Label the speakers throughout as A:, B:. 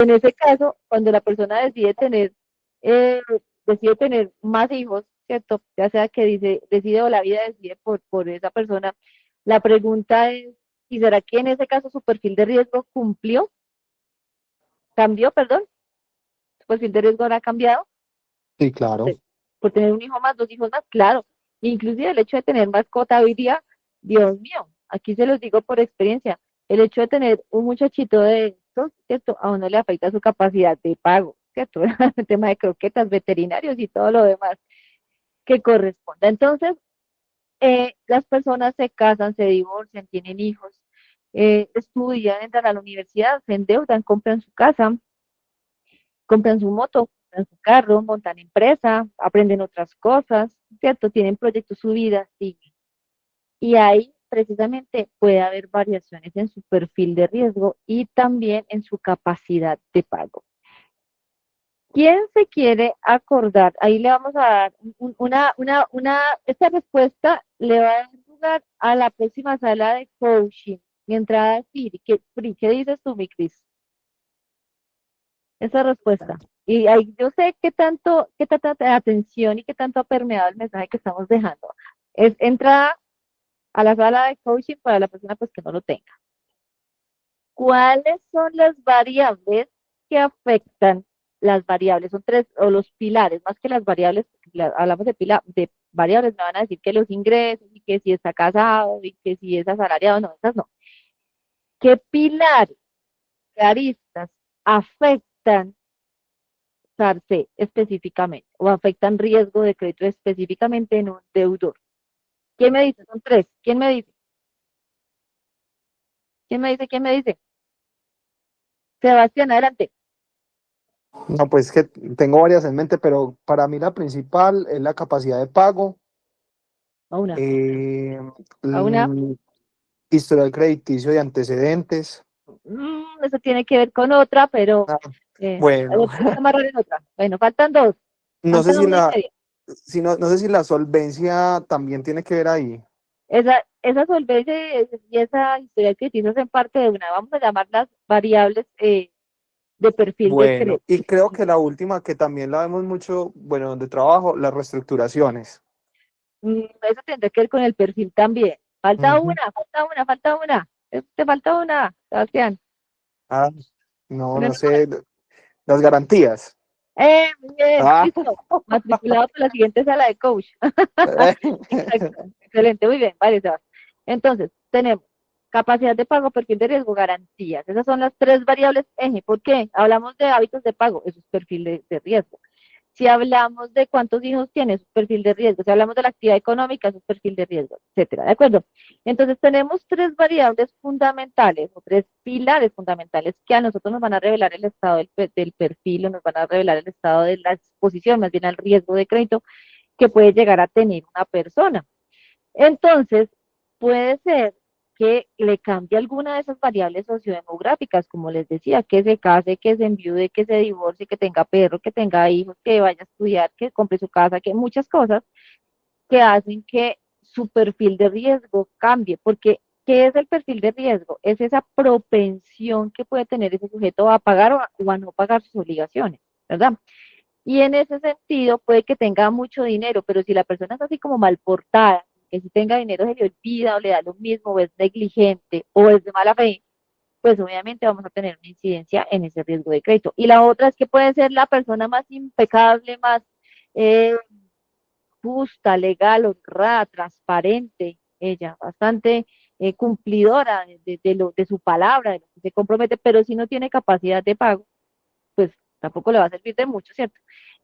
A: En ese caso, cuando la persona eh, decide tener más hijos, ¿cierto? Ya sea que decide o la vida decide por esa persona, la pregunta es, ¿y será que en ese caso su perfil de riesgo cambió, perdón? ¿Su perfil de riesgo habrá cambiado?
B: Sí, claro.
A: Pues, por tener un hijo más, dos hijos más, claro. Inclusive el hecho de tener mascota hoy día, Dios mío, aquí se los digo por experiencia, el hecho de tener un muchachito de estos, ¿cierto? A uno le afecta su capacidad de pago, ¿cierto? El tema de croquetas, veterinarios y todo lo demás que corresponda. Entonces, las personas se casan, se divorcian, tienen hijos, estudian, entran a la universidad, se endeudan, compran su casa, compran su moto, compran su carro, montan empresa, aprenden otras cosas, ¿cierto? Tienen proyectos, su vida, sí. Y ahí precisamente puede haber variaciones en su perfil de riesgo y también en su capacidad de pago. ¿Quién se quiere acordar? Ahí le vamos a dar esta respuesta le va a dar lugar a la próxima sala de coaching. Mi entrada es ¿qué dices tú, mi Cris? Esa respuesta. Y ahí yo sé qué tanta atención y qué tanto ha permeado el mensaje que estamos dejando. Es entrada a la sala de coaching para la persona pues que no lo tenga. ¿Cuáles son las variables que afectan las variables? Son tres, o los pilares, más que las variables, hablamos de variables, me van a decir que los ingresos y que si está casado y que si es asalariado, no, esas no. ¿Qué pilares, qué aristas afectan SARCE específicamente o afectan riesgo de crédito específicamente en un deudor? ¿Quién me dice? Son tres. ¿Quién me dice? ¿Quién me dice? ¿Quién me dice? Sebastián, adelante.
B: No, pues que tengo varias en mente, pero para mí la principal es la capacidad de pago,
A: A una,
B: eh,
A: a una.
B: el historial crediticio de antecedentes.
A: Eso tiene que ver con otra, pero
B: Ah,
A: lo
B: bueno,
A: podemos amarrar en otra. Bueno, faltan dos,
B: no sé
A: faltan
B: si
A: una y
B: la,
A: media.
B: si no, no sé si la solvencia también tiene que ver ahí.
A: Esa solvencia y esa historia que hicimos en parte de una, vamos a llamarlas variables de perfil de
B: Bueno,
A: crédito.
B: y creo que la última que también la vemos mucho, bueno, donde trabajo, las reestructuraciones.
A: Eso tendrá que ver con el perfil también. Falta
B: Ujú.
A: una, falta una, falta una. Te falta una, Sebastián.
B: Ah, no,
A: Una
B: no
A: nomás.
B: sé, las garantías.
A: Muy bien,
B: Ah,
A: listo. Matriculado para la siguiente sala de coach. Exacto, excelente, muy bien, vale, Sebas. Entonces, tenemos capacidad de pago, perfil de riesgo, garantías. Esas son las tres variables eje. ¿Por qué? Hablamos de hábitos de pago, eso es perfil de riesgo. Si hablamos de cuántos hijos tiene, es un perfil de riesgo. Si hablamos de la actividad económica, es un perfil de riesgo, etcétera. ¿De acuerdo? Entonces, tenemos tres variables fundamentales o tres pilares fundamentales que a nosotros nos van a revelar el estado del perfil o nos van a revelar el estado de la exposición, más bien al riesgo de crédito que puede llegar a tener una persona. Entonces, puede ser que le cambie alguna de esas variables sociodemográficas, como les decía, que se case, que se enviude, que se divorcie, que tenga perro, que tenga hijos, que vaya a estudiar, que compre su casa, que muchas cosas que hacen que su perfil de riesgo cambie, porque ¿qué es el perfil de riesgo? Es esa propensión que puede tener ese sujeto a pagar o a no pagar sus obligaciones, ¿verdad? Y en ese sentido puede que tenga mucho dinero, pero si la persona es así como mal portada, que si tenga dinero se le olvida o le da lo mismo, o es negligente o es de mala fe, pues obviamente vamos a tener una incidencia en ese riesgo de crédito. Y la otra es que puede ser la persona más impecable, más eh, justa, legal, honrada, transparente, ella, bastante cumplidora de su palabra, de lo que se compromete, pero si no tiene capacidad de pago, pues tampoco le va a servir de mucho, ¿cierto?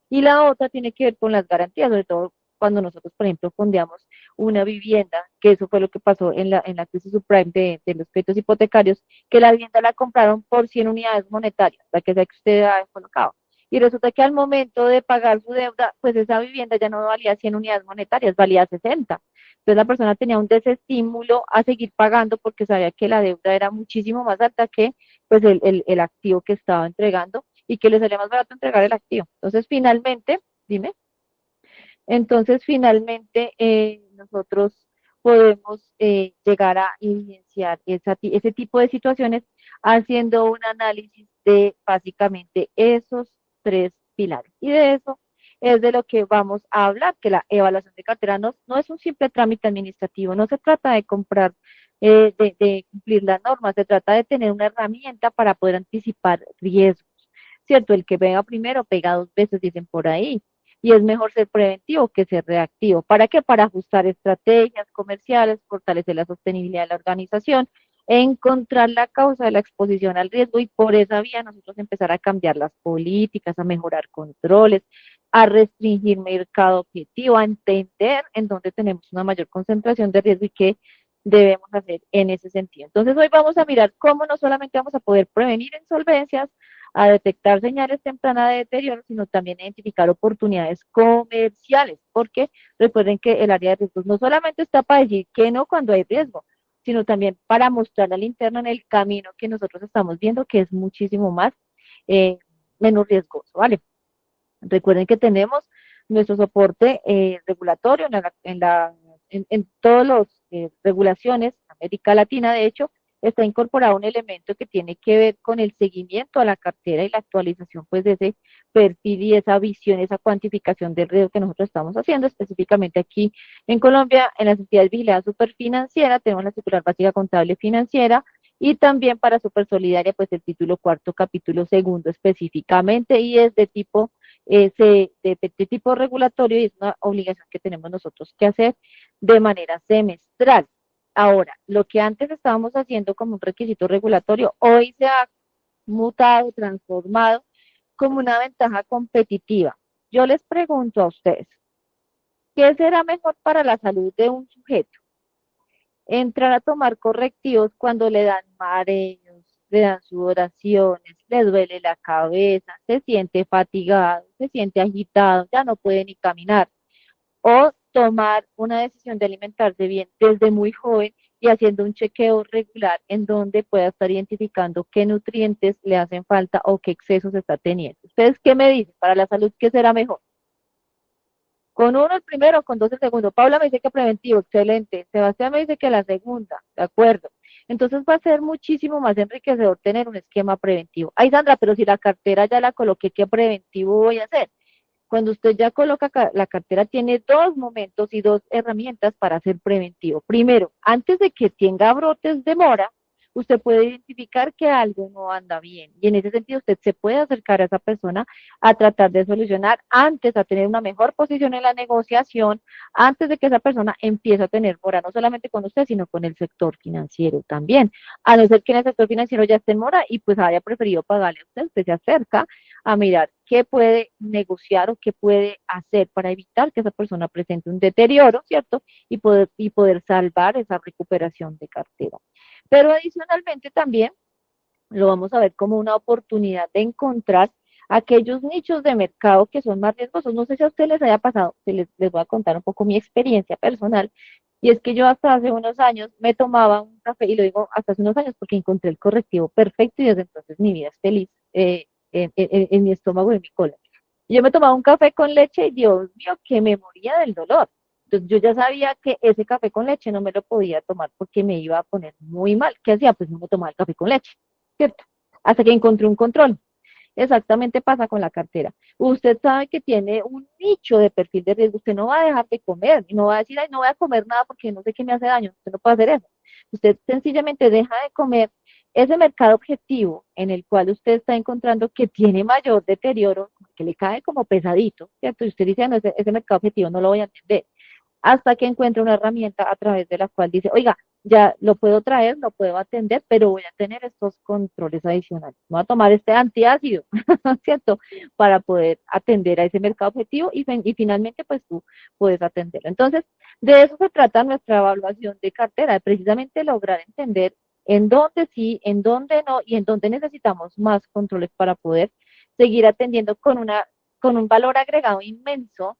A: Y la otra tiene que ver con las garantías, sobre todo cuando nosotros, por ejemplo, fondeamos una vivienda, que eso fue lo que pasó en la crisis subprime de los créditos hipotecarios, que la vivienda la compraron por 100 unidades monetarias, la que sea que usted ha colocado. Y resulta que al momento de pagar su deuda, pues esa vivienda ya no valía 100 unidades monetarias, valía 60. Entonces la persona tenía un desestímulo a seguir pagando porque sabía que la deuda era muchísimo más alta que pues el activo que estaba entregando y que le salía más barato entregar el activo. Entonces, finalmente, dime, entonces finalmente nosotros podemos llegar a evidenciar ese tipo de situaciones haciendo un análisis de básicamente esos tres pilares. Y de eso es de lo que vamos a hablar, que la evaluación de cartera no es un simple trámite administrativo, no se trata de comprar, de cumplir las normas, se trata de tener una herramienta para poder anticipar riesgos, ¿cierto? El que pega primero pega dos veces, dicen por ahí, y es mejor ser preventivo que ser reactivo. ¿Para qué? Para ajustar estrategias comerciales, fortalecer la sostenibilidad de la organización, encontrar la causa de la exposición al riesgo y por esa vía nosotros empezar a cambiar las políticas, a mejorar controles, a restringir mercado objetivo, a entender en dónde tenemos una mayor concentración de riesgo y qué debemos hacer en ese sentido. Entonces hoy vamos a mirar cómo no solamente vamos a poder prevenir insolvencias, a detectar señales tempranas de deterioro, sino también a identificar oportunidades comerciales, porque recuerden que el área de riesgos no solamente está para decir que no cuando hay riesgo, sino también para mostrar al interno en el camino que nosotros estamos viendo que es muchísimo más eh, menos riesgoso, ¿vale? Recuerden que tenemos nuestro soporte regulatorio en todas las regulaciones, América Latina, de hecho, está incorporado un elemento que tiene que ver con el seguimiento a la cartera y la actualización pues de ese perfil y esa visión, esa cuantificación del riesgo que nosotros estamos haciendo, específicamente aquí en Colombia, en las entidades vigiladas superfinanciera, tenemos la titular básica contable financiera, y también para Supersolidaria, pues el título cuarto, capítulo segundo específicamente, y es de tipo de tipo regulatorio y es una obligación que tenemos nosotros que hacer de manera semestral. Ahora, lo que antes estábamos haciendo como un requisito regulatorio, hoy se ha mutado, transformado como una ventaja competitiva. Yo les pregunto a ustedes, ¿qué será mejor para la salud de un sujeto? Entrar a tomar correctivos cuando le dan mareos, le dan sudoraciones, le duele la cabeza, se siente fatigado, se siente agitado, ya no puede ni caminar, o tomar una decisión de alimentarse bien desde muy joven y haciendo un chequeo regular en donde pueda estar identificando qué nutrientes le hacen falta o qué excesos está teniendo. ¿Ustedes qué me dicen? Para la salud, ¿qué será mejor? Con uno el primero, con dos el segundo. Paula me dice que preventivo, excelente. Sebastián me dice que la segunda, de acuerdo. Entonces va a ser muchísimo más enriquecedor tener un esquema preventivo. Ay, Sandra, pero si la cartera ya la coloqué, ¿qué preventivo voy a hacer? Cuando usted ya coloca la cartera, tiene dos momentos y dos herramientas para hacer preventivo. Primero, antes de que tenga brotes de mora, usted puede identificar que algo no anda bien. Y en ese sentido, usted se puede acercar a esa persona a tratar de solucionar antes, a tener una mejor posición en la negociación, antes de que esa persona empiece a tener mora, no solamente con usted, sino con el sector financiero también. A no ser que en el sector financiero ya esté en mora y pues haya preferido pagarle a usted, usted se acerca a mirar qué puede negociar o qué puede hacer para evitar que esa persona presente un deterioro, ¿cierto? Y poder salvar esa recuperación de cartera. Pero adicionalmente también lo vamos a ver como una oportunidad de encontrar aquellos nichos de mercado que son más riesgosos. No sé si a ustedes les haya pasado, les voy a contar un poco mi experiencia personal, y es que yo hasta hace unos años me tomaba un café, y lo digo hasta hace unos años porque encontré el correctivo perfecto y desde entonces mi vida es feliz en mi estómago y en mi colon. Yo me tomaba un café con leche y Dios mío, que me moría del dolor. Entonces yo ya sabía que ese café con leche no me lo podía tomar porque me iba a poner muy mal. ¿Qué hacía? Pues no me tomaba el café con leche, ¿cierto? Hasta que encontré un control. Exactamente pasa con la cartera. Usted sabe que tiene un nicho de perfil de riesgo. Usted no va a dejar de comer y no va a decir, ay, no voy a comer nada porque no sé qué me hace daño. Usted no puede hacer eso. Usted sencillamente deja de comer ese mercado objetivo en el cual usted está encontrando que tiene mayor deterioro, que le cae como pesadito, ¿cierto? Y usted dice, "Ah, no, ese mercado objetivo no lo voy a entender hasta que encuentre una herramienta a través de la cual dice, oiga, ya lo puedo traer, lo puedo atender, pero voy a tener estos controles adicionales. Voy a tomar este antiácido, ¿cierto? Para poder atender a ese mercado objetivo y finalmente pues tú puedes atenderlo. Entonces, de eso se trata nuestra evaluación de cartera, de precisamente lograr entender en dónde sí, en dónde no y en dónde necesitamos más controles para poder seguir atendiendo con un valor agregado inmenso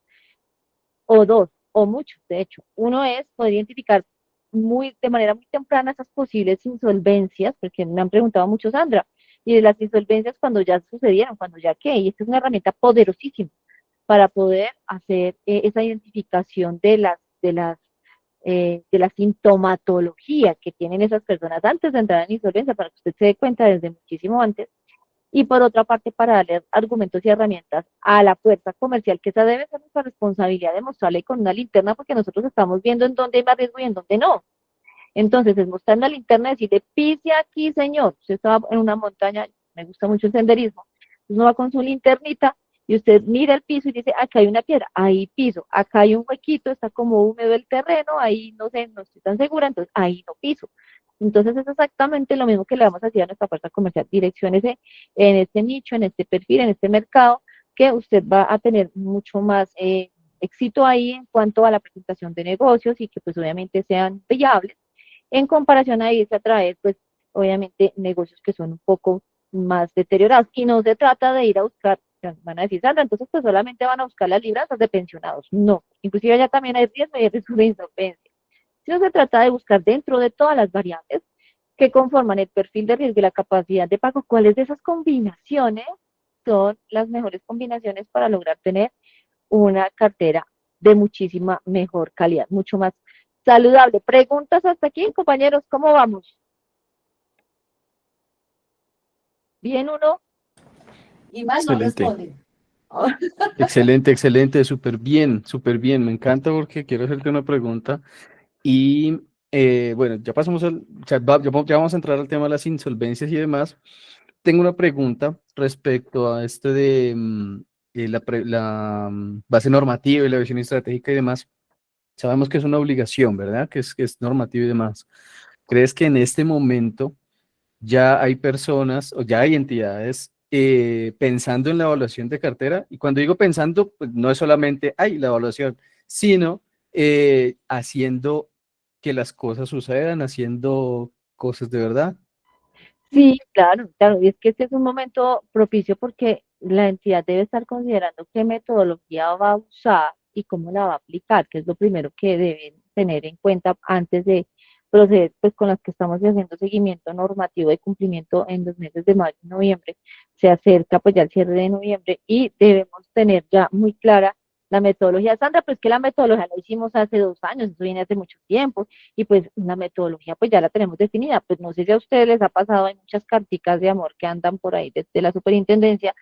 A: o dos, o muchos, de hecho. Uno es poder identificar de manera muy temprana esas posibles insolvencias, porque me han preguntado mucho, Sandra, y de las insolvencias cuando ya sucedieron, cuando ya qué, y esta es una herramienta poderosísima para poder hacer esa identificación de la sintomatología que tienen esas personas antes de entrar en insolvencia, para que usted se dé cuenta desde muchísimo antes y por otra parte para darle argumentos y herramientas a la fuerza comercial, que esa debe ser nuestra responsabilidad de mostrarle con una linterna, porque nosotros estamos viendo en dónde hay más riesgo y en dónde no. Entonces, es mostrar la linterna y decirle, pise aquí, señor. Usted estaba en una montaña, me gusta mucho el senderismo. Uno va con su linternita y usted mira el piso y dice, acá hay una piedra, ahí piso, acá hay un huequito, está como húmedo el terreno, ahí no sé, no estoy tan segura, entonces ahí no piso. Entonces es exactamente lo mismo que le vamos a decir a nuestra fuerza comercial. Direcciónese en este nicho, en este perfil, en este mercado, que usted va a tener mucho más éxito ahí en cuanto a la presentación de negocios y que pues obviamente sean viables en comparación a irse a traer, pues, obviamente, negocios que son un poco más deteriorados. Y no se trata de ir a buscar, van a decir, Sandra, entonces pues solamente van a buscar las libranzas de pensionados. No, inclusive allá también hay riesgo y hay riesgo de insolvencia. Sino se trata de buscar dentro de todas las variables que conforman el perfil de riesgo y la capacidad de pago, cuáles de esas combinaciones son las mejores combinaciones para lograr tener una cartera de muchísima mejor calidad, mucho más saludable. Preguntas hasta aquí, compañeros, ¿cómo vamos? Bien uno y mal no
C: Excelente,
A: responde.
C: excelente, excelente, súper bien. Me encanta porque quiero hacerte una pregunta. Y bueno, ya pasamos ya vamos a entrar al tema de las insolvencias y demás. Tengo una pregunta respecto a esto de la base normativa y la visión estratégica y demás. Sabemos que es una obligación, ¿verdad? Que es normativa y demás. ¿Crees que en este momento ya hay personas o ya hay entidades pensando en la evaluación de cartera? Y cuando digo pensando, pues no es solamente hay la evaluación, sino haciendo que las cosas sucedan, haciendo cosas de verdad.
A: Sí, claro, claro, y es que este es un momento propicio porque la entidad debe estar considerando qué metodología va a usar y cómo la va a aplicar, que es lo primero que deben tener en cuenta antes de proceder, pues con las que estamos haciendo seguimiento normativo de cumplimiento en los meses de mayo y noviembre. Se acerca pues ya el cierre de noviembre y debemos tener ya muy clara la metodología. Sandra, pues que la metodología la hicimos hace 2 años, eso viene hace mucho tiempo y pues la metodología pues ya la tenemos definida, pues no sé si a ustedes les ha pasado, hay muchas carticas de amor que andan por ahí desde la superintendencia,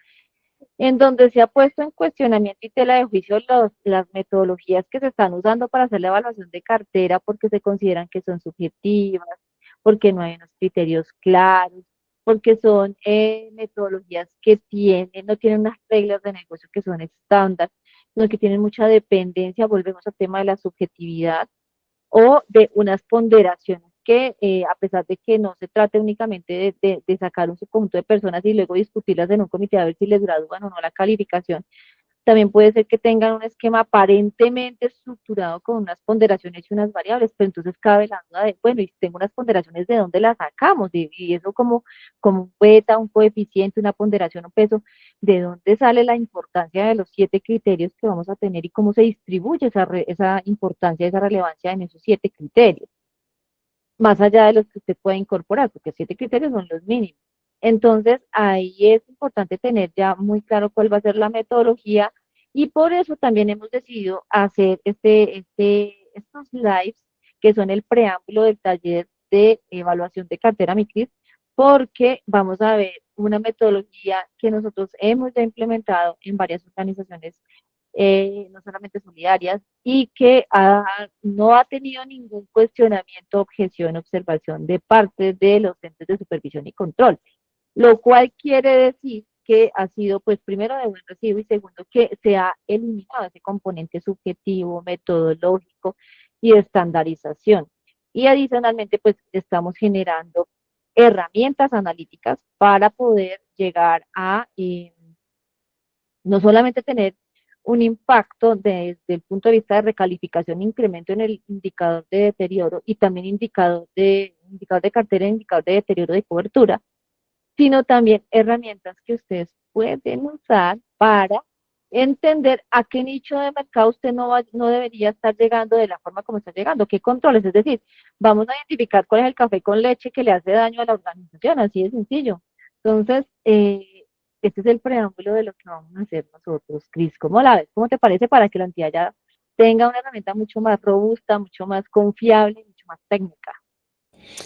A: en donde se ha puesto en cuestionamiento y tela de juicio las metodologías que se están usando para hacer la evaluación de cartera porque se consideran que son subjetivas, porque no hay unos criterios claros, porque son metodologías que no tienen unas reglas de negocio que son estándar, sino que tienen mucha dependencia, volvemos al tema de la subjetividad o de unas ponderaciones que, a pesar de que no se trate únicamente de sacar un subconjunto de personas y luego discutirlas en un comité a ver si les gradúan o no la calificación, también puede ser que tengan un esquema aparentemente estructurado con unas ponderaciones y unas variables, pero entonces cabe la duda de, bueno, y si tengo unas ponderaciones, ¿de dónde las sacamos? Y eso como un beta, un coeficiente, una ponderación, un peso, ¿de dónde sale la importancia de los 7 criterios que vamos a tener y cómo se distribuye esa importancia, esa relevancia en esos 7 criterios? Más allá de los que usted puede incorporar, porque 7 criterios son los mínimos. Entonces, ahí es importante tener ya muy claro cuál va a ser la metodología y por eso también hemos decidido hacer estos lives que son el preámbulo del taller de evaluación de cartera MICRIS, porque vamos a ver una metodología que nosotros hemos ya implementado en varias organizaciones, no solamente solidarias, y que no ha tenido ningún cuestionamiento, objeción, observación de parte de los entes de supervisión y control, lo cual quiere decir que ha sido, pues, primero de buen recibo y segundo, que se ha eliminado ese componente subjetivo, metodológico y de estandarización. Y adicionalmente, pues, estamos generando herramientas analíticas para poder llegar a no solamente tener un impacto desde el punto de vista de recalificación, incremento en el indicador de deterioro y también indicador de cartera, indicador de deterioro de cobertura, sino también herramientas que ustedes pueden usar para entender a qué nicho de mercado usted no debería estar llegando de la forma como está llegando, qué controles, es decir, vamos a identificar cuál es el café con leche que le hace daño a la organización, así de sencillo. Entonces, este es el preámbulo de lo que vamos a hacer nosotros. Cris, ¿cómo la ves? ¿Cómo te parece para que la entidad ya tenga una herramienta mucho más robusta, mucho más confiable, mucho más técnica?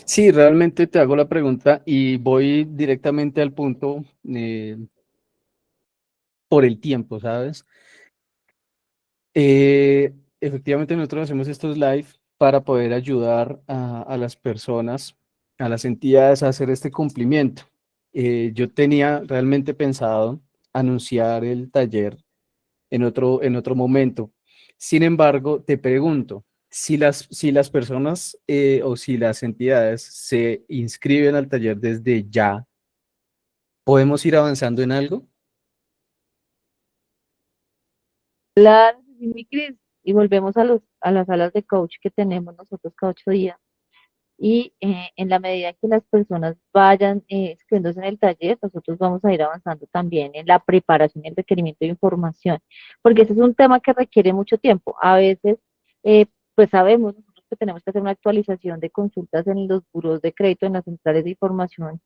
C: Sí, realmente te hago la pregunta y voy directamente al punto por el tiempo, ¿sabes? Efectivamente, nosotros hacemos estos live para poder ayudar a las personas, a las entidades a hacer este cumplimiento. Yo tenía realmente pensado anunciar el taller en otro momento. Sin embargo, te pregunto, si las personas o si las entidades se inscriben al taller desde ya, ¿podemos ir avanzando en algo?
A: Claro, sí, mi Cris, y volvemos a las salas de coach que tenemos nosotros cada 8 días. Y en la medida que las personas vayan inscribiéndose en el taller, nosotros vamos a ir avanzando también en la preparación y el requerimiento de información, porque ese es un tema que requiere mucho tiempo. A veces, eh, pues sabemos nosotros que tenemos que hacer una actualización de consultas en los buros de crédito, en las centrales de información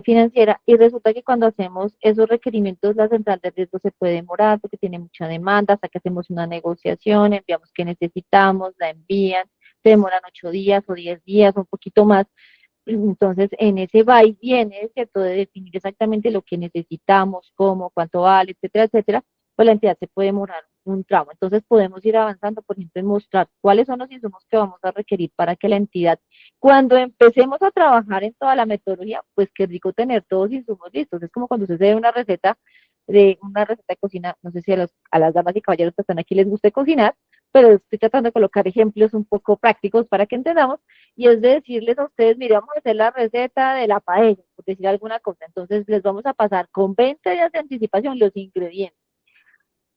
A: financiera, y resulta que cuando hacemos esos requerimientos, la central de riesgo se puede demorar porque tiene mucha demanda, hasta que hacemos una negociación, enviamos que necesitamos, la envían, se demoran 8 días o 10 días, un poquito más. Entonces, en ese va y viene, ¿cierto? De definir exactamente lo que necesitamos, cómo, cuánto vale, etcétera, etcétera, pues la entidad se puede demorar un tramo. Entonces, podemos ir avanzando, por ejemplo, en mostrar cuáles son los insumos que vamos a requerir para que la entidad, cuando empecemos a trabajar en toda la metodología, pues qué rico tener todos los insumos listos. Es como cuando usted se ve una receta de cocina, no sé si a las damas y caballeros que están aquí les guste cocinar, pero estoy tratando de colocar ejemplos un poco prácticos para que entendamos y es de decirles a ustedes, mire, vamos a hacer la receta de la paella, por decir alguna cosa, entonces les vamos a pasar con 20 días de anticipación los ingredientes,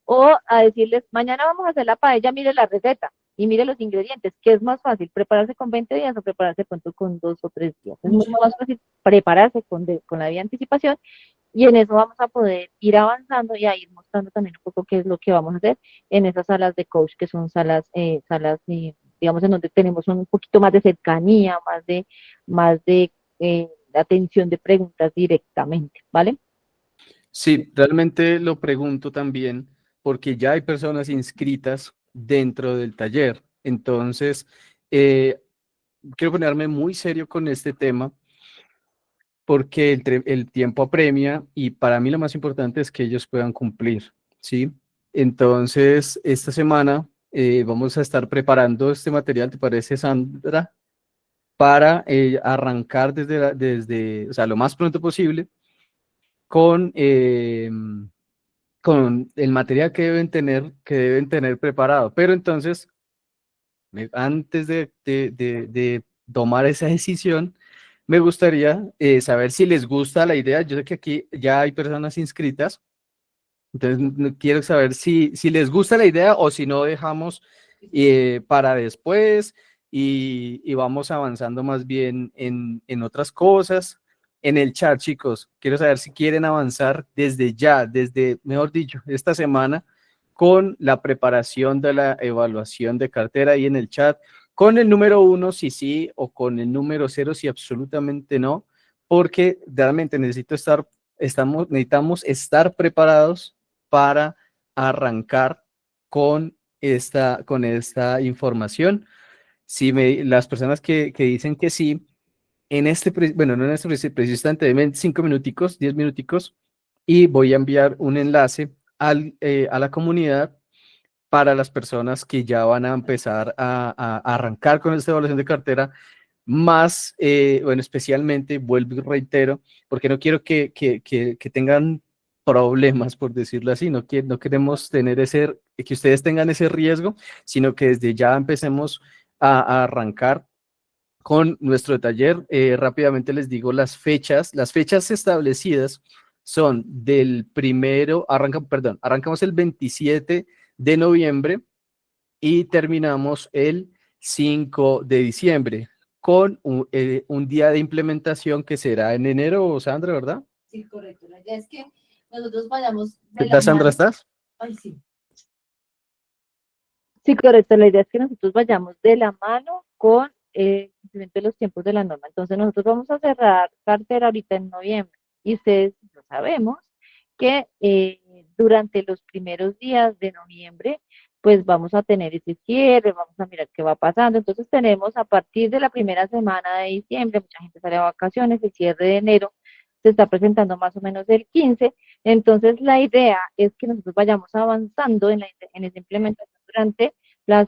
A: o a decirles, mañana vamos a hacer la paella, mire la receta y mire los ingredientes, ¿qué es más fácil, prepararse con 20 días o prepararse pronto con 2 o 3 días? Es mucho más fácil prepararse con la debida anticipación y en eso vamos a poder ir avanzando y a ir mostrando también un poco qué es lo que vamos a hacer en esas salas de coach, que son digamos, en donde tenemos un poquito más de cercanía, más de atención de preguntas directamente, ¿vale?
C: Sí, realmente lo pregunto también porque ya hay personas inscritas dentro del taller. Entonces, eh, quiero ponerme muy serio con este tema porque el tiempo apremia y para mí lo más importante es que ellos puedan cumplir, ¿sí? Entonces, esta semana vamos a estar preparando este material, ¿te parece, Sandra? Para arrancar desde, o sea, lo más pronto posible con, con el material que deben tener preparado. Pero entonces, antes de tomar esa decisión, me gustaría saber si les gusta la idea. Yo sé que aquí ya hay personas inscritas, entonces quiero saber si les gusta la idea o si no dejamos para después y vamos avanzando más bien en otras cosas. En el chat, chicos, quiero saber si quieren avanzar desde ya, desde, mejor dicho, esta semana con la preparación de la evaluación de cartera ahí en el chat, con el número 1 si sí o con el número 0 si absolutamente no, porque realmente necesitamos estar preparados para arrancar con esta información. Las personas que dicen que sí, bueno, no en este preciso instante, denme 5 minuticos, 10 minuticos, y voy a enviar un enlace a la comunidad para las personas que ya van a empezar a arrancar con esta evaluación de cartera, más, bueno, especialmente, vuelvo y reitero, porque no quiero que tengan problemas, por decirlo así, no queremos tener que ustedes tengan ese riesgo, sino que desde ya empecemos a arrancar con nuestro taller. Rápidamente les digo las fechas establecidas son del arrancamos el 27 de noviembre y terminamos el 5 de diciembre con un día de implementación que será en enero, Sandra, ¿verdad?
A: Sí, correcto. La idea es que nosotros vayamos
C: ¿Qué
A: de la
C: tal, Sandra,
A: mano.
C: estás?
A: Ay, sí. Sí, correcto. La idea es que nosotros vayamos de la mano con el cumplimiento de los tiempos de la norma. Entonces, nosotros vamos a cerrar cartera ahorita en noviembre y ustedes lo sabemos que durante los primeros días de noviembre pues vamos a tener ese cierre, vamos a mirar qué va pasando. Entonces tenemos a partir de la primera semana de diciembre, mucha gente sale a vacaciones, el cierre de enero se está presentando más o menos el 15. Entonces la idea es que nosotros vayamos avanzando en esa implementación durante la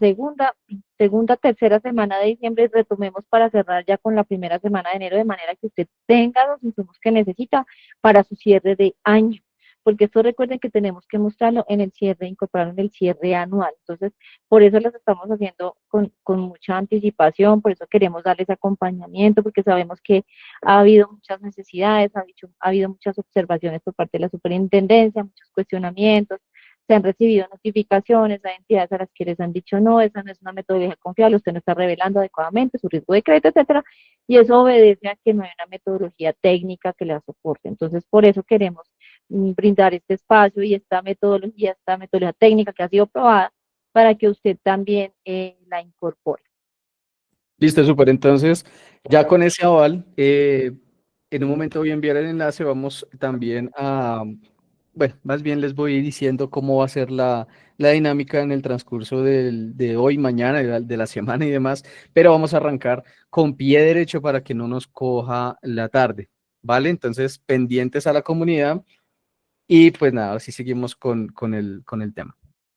A: tercera semana de diciembre y retomemos para cerrar ya con la primera semana de enero, de manera que usted tenga los insumos que necesita para su cierre de año, porque esto recuerden que tenemos que mostrarlo en el cierre, incorporarlo en el cierre anual. Entonces, por eso los estamos haciendo con mucha anticipación, por eso queremos darles acompañamiento, porque sabemos que ha habido muchas necesidades, ha habido muchas observaciones por parte de la superintendencia, muchos cuestionamientos, se han recibido notificaciones a entidades a las que les han dicho no, esa no es una metodología confiable, usted no está revelando adecuadamente su riesgo de crédito, etcétera, y eso obedece a que no hay una metodología técnica que la soporte. Entonces, por eso queremos brindar este espacio y esta metodología técnica que ha sido probada para que usted también la incorpore.
C: Listo, súper. Entonces, ya con ese aval, en un momento voy a enviar el enlace, vamos también a, bueno, más bien les voy diciendo cómo va a ser la dinámica en el transcurso de hoy, mañana, de la semana y demás, pero vamos a arrancar con pie derecho para que no nos coja la tarde, ¿vale? Entonces, pendientes a la comunidad y pues nada, así seguimos con el tema.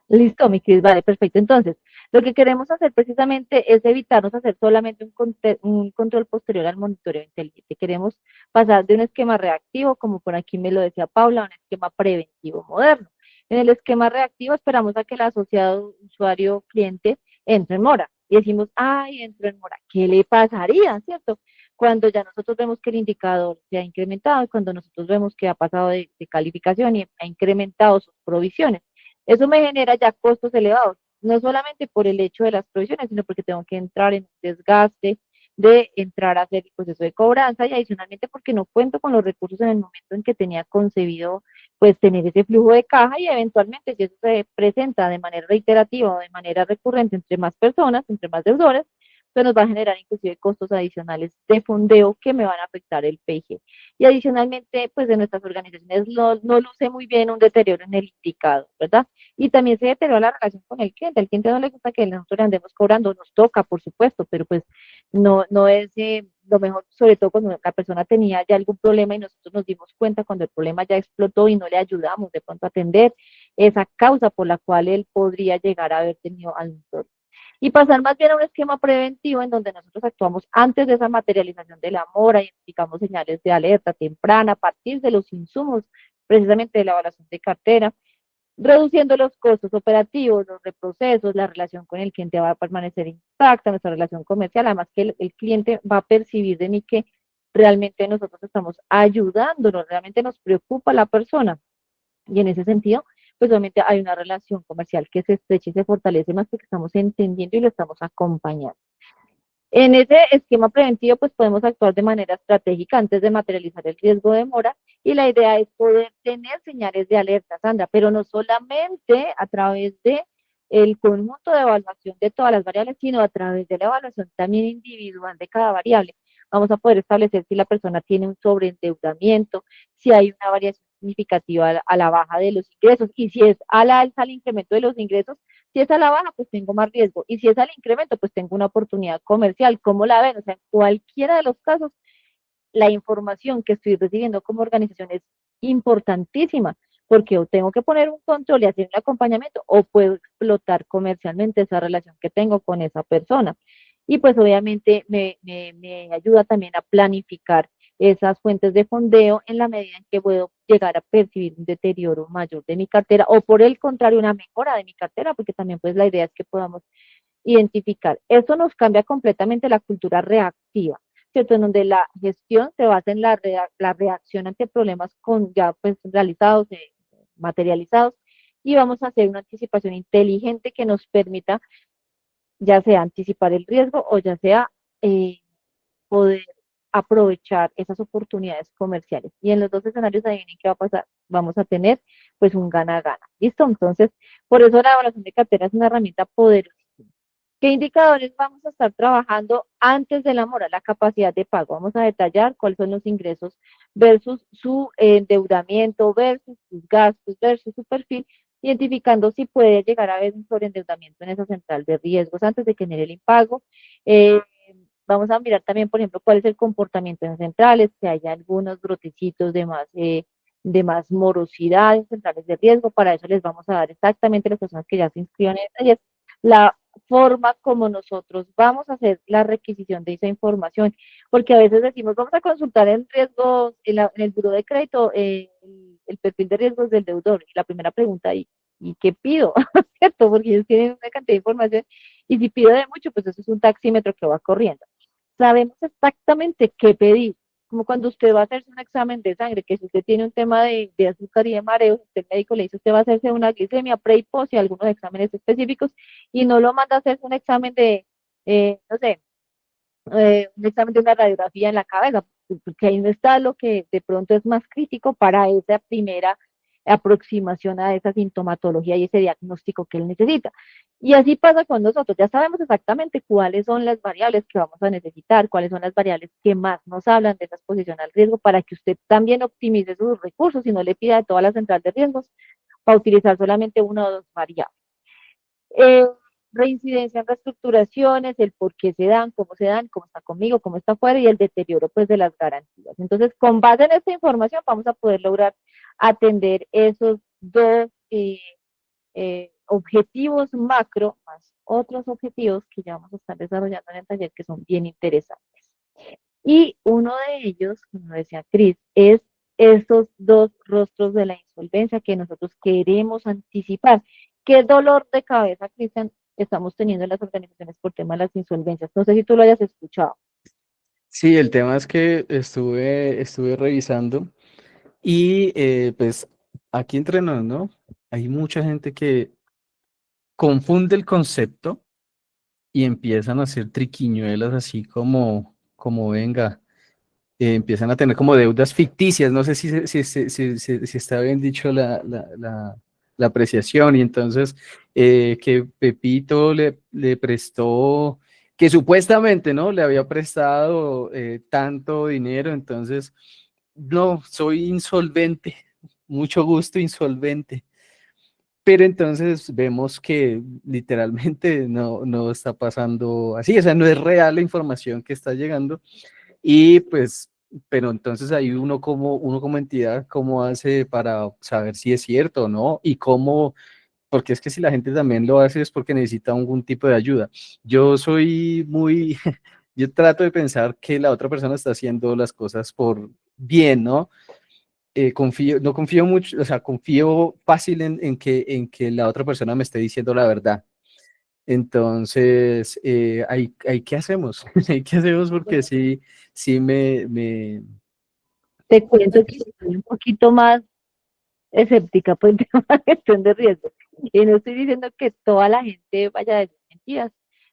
A: Listo, mi Cris, vale, perfecto. Entonces, lo que queremos hacer precisamente es evitarnos hacer solamente un control posterior al monitoreo inteligente. Queremos pasar de un esquema reactivo, como por aquí me lo decía Paula, a un esquema preventivo moderno. En el esquema reactivo esperamos a que el asociado usuario cliente entre en mora. Y decimos, ay, entró en mora, ¿qué le pasaría, cierto? Cuando ya nosotros vemos que el indicador se ha incrementado y cuando nosotros vemos que ha pasado de calificación y ha incrementado sus provisiones. Eso me genera ya costos elevados, no solamente por el hecho de las provisiones, sino porque tengo que entrar en un desgaste de entrar a hacer el proceso de cobranza y adicionalmente porque no cuento con los recursos en el momento en que tenía concebido pues tener ese flujo de caja y eventualmente si eso se presenta de manera reiterativa o de manera recurrente entre más personas, entre más deudores, eso nos va a generar inclusive costos adicionales de fondeo que me van a afectar el PIG. Y adicionalmente, pues de nuestras organizaciones no luce muy bien un deterioro en el indicador, ¿verdad? Y también se deteriora la relación con el cliente. Al cliente no le gusta que nosotros le andemos cobrando, nos toca, por supuesto, pero pues no es lo mejor, sobre todo cuando la persona tenía ya algún problema y nosotros nos dimos cuenta cuando el problema ya explotó y no le ayudamos de pronto a atender esa causa por la cual él podría llegar a haber tenido algún problema. Y pasar más bien a un esquema preventivo en donde nosotros actuamos antes de esa materialización de la mora, identificamos señales de alerta temprana a partir de los insumos, precisamente de la evaluación de cartera, reduciendo los costos operativos, los reprocesos, la relación con el cliente va a permanecer intacta, nuestra relación comercial, además que el cliente va a percibir de mí que realmente nosotros estamos ayudándonos, realmente nos preocupa la persona. Y en ese sentido, pues obviamente hay una relación comercial que se estrecha y se fortalece más porque estamos entendiendo y lo estamos acompañando. En ese esquema preventivo, pues podemos actuar de manera estratégica antes de materializar el riesgo de mora y la idea es poder tener señales de alerta, Sandra, pero no solamente a través de el conjunto de evaluación de todas las variables, sino a través de la evaluación también individual de cada variable. Vamos a poder establecer si la persona tiene un sobreendeudamiento, si hay una variación significativa a la baja de los ingresos y si es a la alza el incremento de los ingresos, si es a la baja, pues tengo más riesgo. Y si es al incremento, pues tengo una oportunidad comercial. ¿Cómo la ven? O sea, en cualquiera de los casos, la información que estoy recibiendo como organización es importantísima, porque o tengo que poner un control y hacer un acompañamiento, o puedo explotar comercialmente esa relación que tengo con esa persona. Y pues obviamente me ayuda también a planificar esas fuentes de fondeo en la medida en que puedo llegar a percibir un deterioro mayor de mi cartera o por el contrario una mejora de mi cartera, porque también pues la idea es que podamos identificar. Esto nos cambia completamente la cultura reactiva, ¿cierto? En donde la gestión se basa en la reacción ante problemas con ya pues realizados, materializados, y vamos a hacer una anticipación inteligente que nos permita ya sea anticipar el riesgo o ya sea poder aprovechar esas oportunidades comerciales. Y en los dos escenarios, adivinen qué va a pasar. Vamos a tener pues un gana-gana. ¿Listo? Entonces, por eso la evaluación de cartera es una herramienta poderosa. ¿Qué indicadores vamos a estar trabajando antes de la mora? La capacidad de pago. Vamos a detallar cuáles son los ingresos versus su endeudamiento, versus sus gastos, versus su perfil, identificando si puede llegar a haber un sobreendeudamiento en esa central de riesgos antes de que genere el impago. Eh, Vamos a mirar también, por ejemplo, cuál es el comportamiento en centrales, si hay algunos brotecitos de más morosidad en centrales de riesgo. Para eso les vamos a dar exactamente a las personas que ya se inscriban en talleres la forma como nosotros vamos a hacer la requisición de esa información, porque a veces decimos, vamos a consultar en riesgos, en el buró de crédito, el perfil de riesgos del deudor. Y la primera pregunta, ¿y qué pido? ¿Cierto? Porque ellos tienen una cantidad de información y si pido de mucho, pues eso es un taxímetro que va corriendo. Sabemos exactamente qué pedir, como cuando usted va a hacerse un examen de sangre, que si usted tiene un tema de azúcar y de mareos, el médico le dice, usted va a hacerse una glicemia pre y post y algunos exámenes específicos, y no lo manda a hacerse un examen de, no sé, un examen de una radiografía en la cabeza, porque ahí no está lo que de pronto es más crítico para esa primera aproximación a esa sintomatología y ese diagnóstico que él necesita. Y así pasa con nosotros, ya sabemos exactamente cuáles son las variables que vamos a necesitar, cuáles son las variables que más nos hablan de esa exposición al riesgo para que usted también optimice sus recursos y no le pida de toda la central de riesgos para utilizar solamente una o dos variables. Eh, Reincidencia en reestructuraciones, el por qué se dan, cómo está conmigo, cómo está afuera y el deterioro pues de las garantías. Entonces, con base en esta información vamos a poder lograr atender esos dos objetivos macro más otros objetivos que ya vamos a estar desarrollando en el taller que son bien interesantes. Y uno de ellos, como decía Cris, es esos dos rostros de la insolvencia que nosotros queremos anticipar. ¿Qué dolor de cabeza, Cristian, estamos teniendo en las organizaciones por tema de las insolvencias? No sé si tú lo hayas escuchado.
C: Sí, el tema es que estuve revisando y pues aquí entre nos, ¿no? Hay mucha gente que confunde el concepto y empiezan a hacer triquiñuelas así como venga, empiezan a tener como deudas ficticias, no sé si está bien dicho la apreciación, y entonces que Pepito le prestó, que supuestamente, ¿no? Le había prestado tanto dinero, entonces, no, soy insolvente, mucho gusto, insolvente. Pero entonces vemos que literalmente no está pasando así, o sea, no es real la información que está llegando y pues, pero entonces ahí uno como entidad, ¿cómo hace para saber si es cierto o no? Y cómo, porque es que si la gente también lo hace es porque necesita algún tipo de ayuda. Yo soy muy, yo trato de pensar que la otra persona está haciendo las cosas por bien, ¿no? No confío mucho, o sea, confío fácil en que la otra persona me esté diciendo la verdad. Entonces, ¿qué hacemos? ¿Qué hacemos? Porque sí
A: Te cuento que soy un poquito más escéptica por el tema de gestión de riesgo. Y no estoy diciendo que toda la gente vaya a decir mentiras,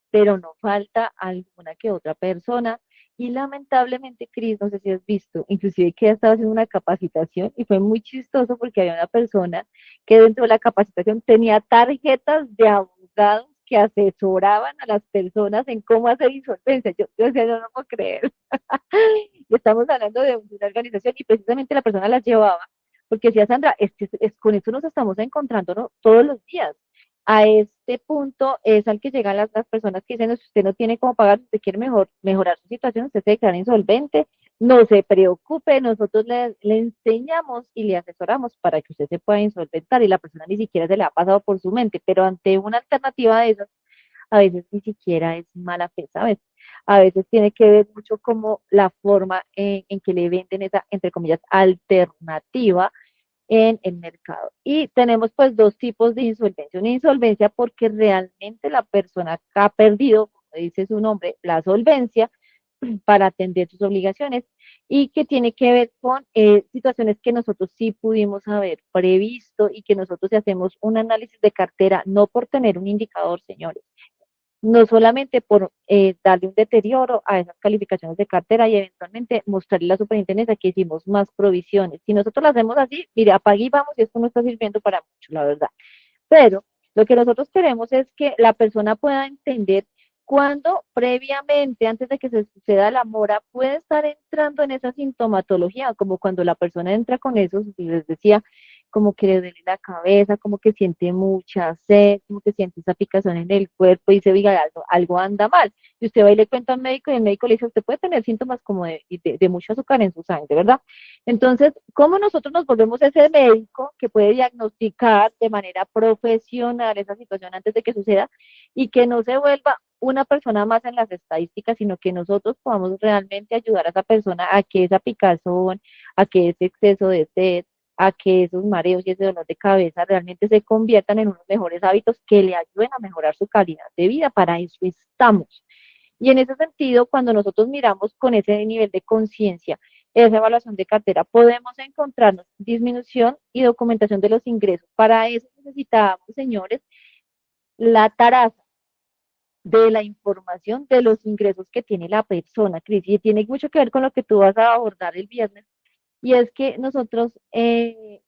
A: pero no falta alguna que otra persona. Y lamentablemente, Cris, no sé si has visto, inclusive que estaba haciendo una capacitación y fue muy chistoso porque había una persona que dentro de la capacitación tenía tarjetas de abogados que asesoraban a las personas en cómo hacer insolvencia. Yo decía, no lo puedo creer. Y estamos hablando de una organización y precisamente la persona las llevaba porque decía Sandra, con esto nos estamos encontrando, ¿no? Todos los días. A este punto es al que llegan las personas que dicen, si usted no tiene cómo pagar, si usted quiere mejorar su situación, usted se declara insolvente, no se preocupe, nosotros le enseñamos y le asesoramos para que usted se pueda insolventar y la persona ni siquiera se le ha pasado por su mente, pero ante una alternativa de esas, a veces ni siquiera es mala fe, ¿sabes? A veces tiene que ver mucho como la forma en que le venden esa, entre comillas, alternativa en el mercado. Y tenemos pues dos tipos de insolvencia. Una insolvencia porque realmente la persona ha perdido, como dice su nombre, la solvencia para atender sus obligaciones y que tiene que ver con situaciones que nosotros sí pudimos haber previsto y que nosotros hacemos un análisis de cartera, no por tener un indicador, señores, no solamente por darle un deterioro a esas calificaciones de cartera y eventualmente mostrarle a la superintendencia que hicimos más provisiones. Si nosotros lo hacemos así, mire, apague y vamos y esto no está sirviendo para mucho, la verdad. Pero lo que nosotros queremos es que la persona pueda entender cuándo previamente, antes de que se suceda la mora, puede estar entrando en esa sintomatología, como cuando la persona entra con esos, les decía, como que le duele la cabeza, como que siente mucha sed, como que siente esa picazón en el cuerpo y dice, oiga, algo anda mal. Y usted va y le cuenta al médico y el médico le dice, usted puede tener síntomas como de mucho azúcar en su sangre, ¿verdad? Entonces, ¿cómo nosotros nos volvemos ese médico que puede diagnosticar de manera profesional esa situación antes de que suceda y que no se vuelva una persona más en las estadísticas, sino que nosotros podamos realmente ayudar a esa persona a que esa picazón, a que ese exceso de sed, a que esos mareos y ese dolor de cabeza realmente se conviertan en unos mejores hábitos que le ayuden a mejorar su calidad de vida? Para eso estamos. Y en ese sentido, cuando nosotros miramos con ese nivel de conciencia, esa evaluación de cartera, podemos encontrarnos disminución y documentación de los ingresos. Para eso necesitamos, señores, la taraza de la información de los ingresos que tiene la persona, Cris, y tiene mucho que ver con lo que tú vas a abordar el viernes, y es que nosotros, les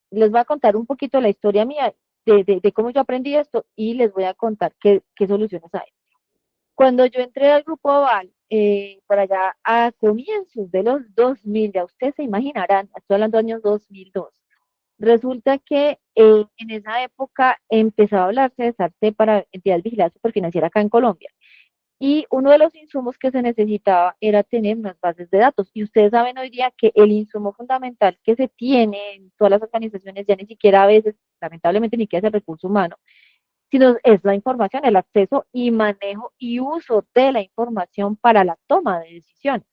A: voy a contar un poquito la historia mía de cómo yo aprendí esto y les voy a contar qué soluciones hay. Cuando yo entré al grupo Aval, por allá a comienzos de los 2000, ya ustedes se imaginarán, estoy hablando de años 2002, resulta que en esa época empezaba a hablarse de SARTE para entidades de vigilancia superfinanciera acá en Colombia. Y uno de los insumos que se necesitaba era tener unas bases de datos. Y ustedes saben hoy día que el insumo fundamental que se tiene en todas las organizaciones, ya ni siquiera a veces, lamentablemente, ni siquiera es el recurso humano, sino es la información, el acceso y manejo y uso de la información para la toma de decisiones.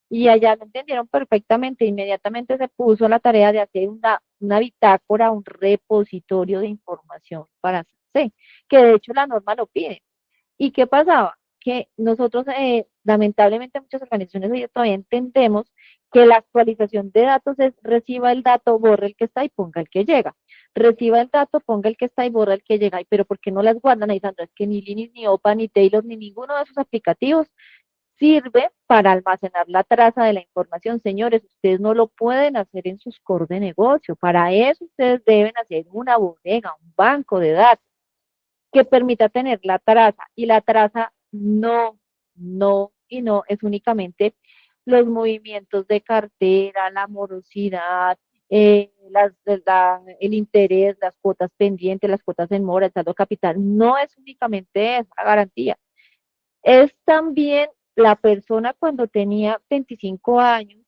A: Y allá lo entendieron perfectamente, inmediatamente se puso la tarea de hacer una bitácora, un repositorio de información para C, que de hecho la norma lo pide. ¿Y qué pasaba? Que nosotros, lamentablemente, muchas organizaciones hoy todavía entendemos que la actualización de datos es reciba el dato, borre el que está y ponga el que llega. Reciba el dato, ponga el que está y borra el que llega. Pero ¿por qué no las guardan ahí, Sandra? Es que ni Linux, ni OPA, ni Taylor, ni ninguno de esos aplicativos sirve para almacenar la traza de la información. Señores, ustedes no lo pueden hacer en sus core de negocio. Para eso ustedes deben hacer una bodega, un banco de datos que permita tener la traza. Y la traza no es únicamente los movimientos de cartera, la morosidad, el interés, las cuotas pendientes, las cuotas en mora, el saldo capital. No es únicamente esa garantía. Es también la persona cuando tenía 25 años,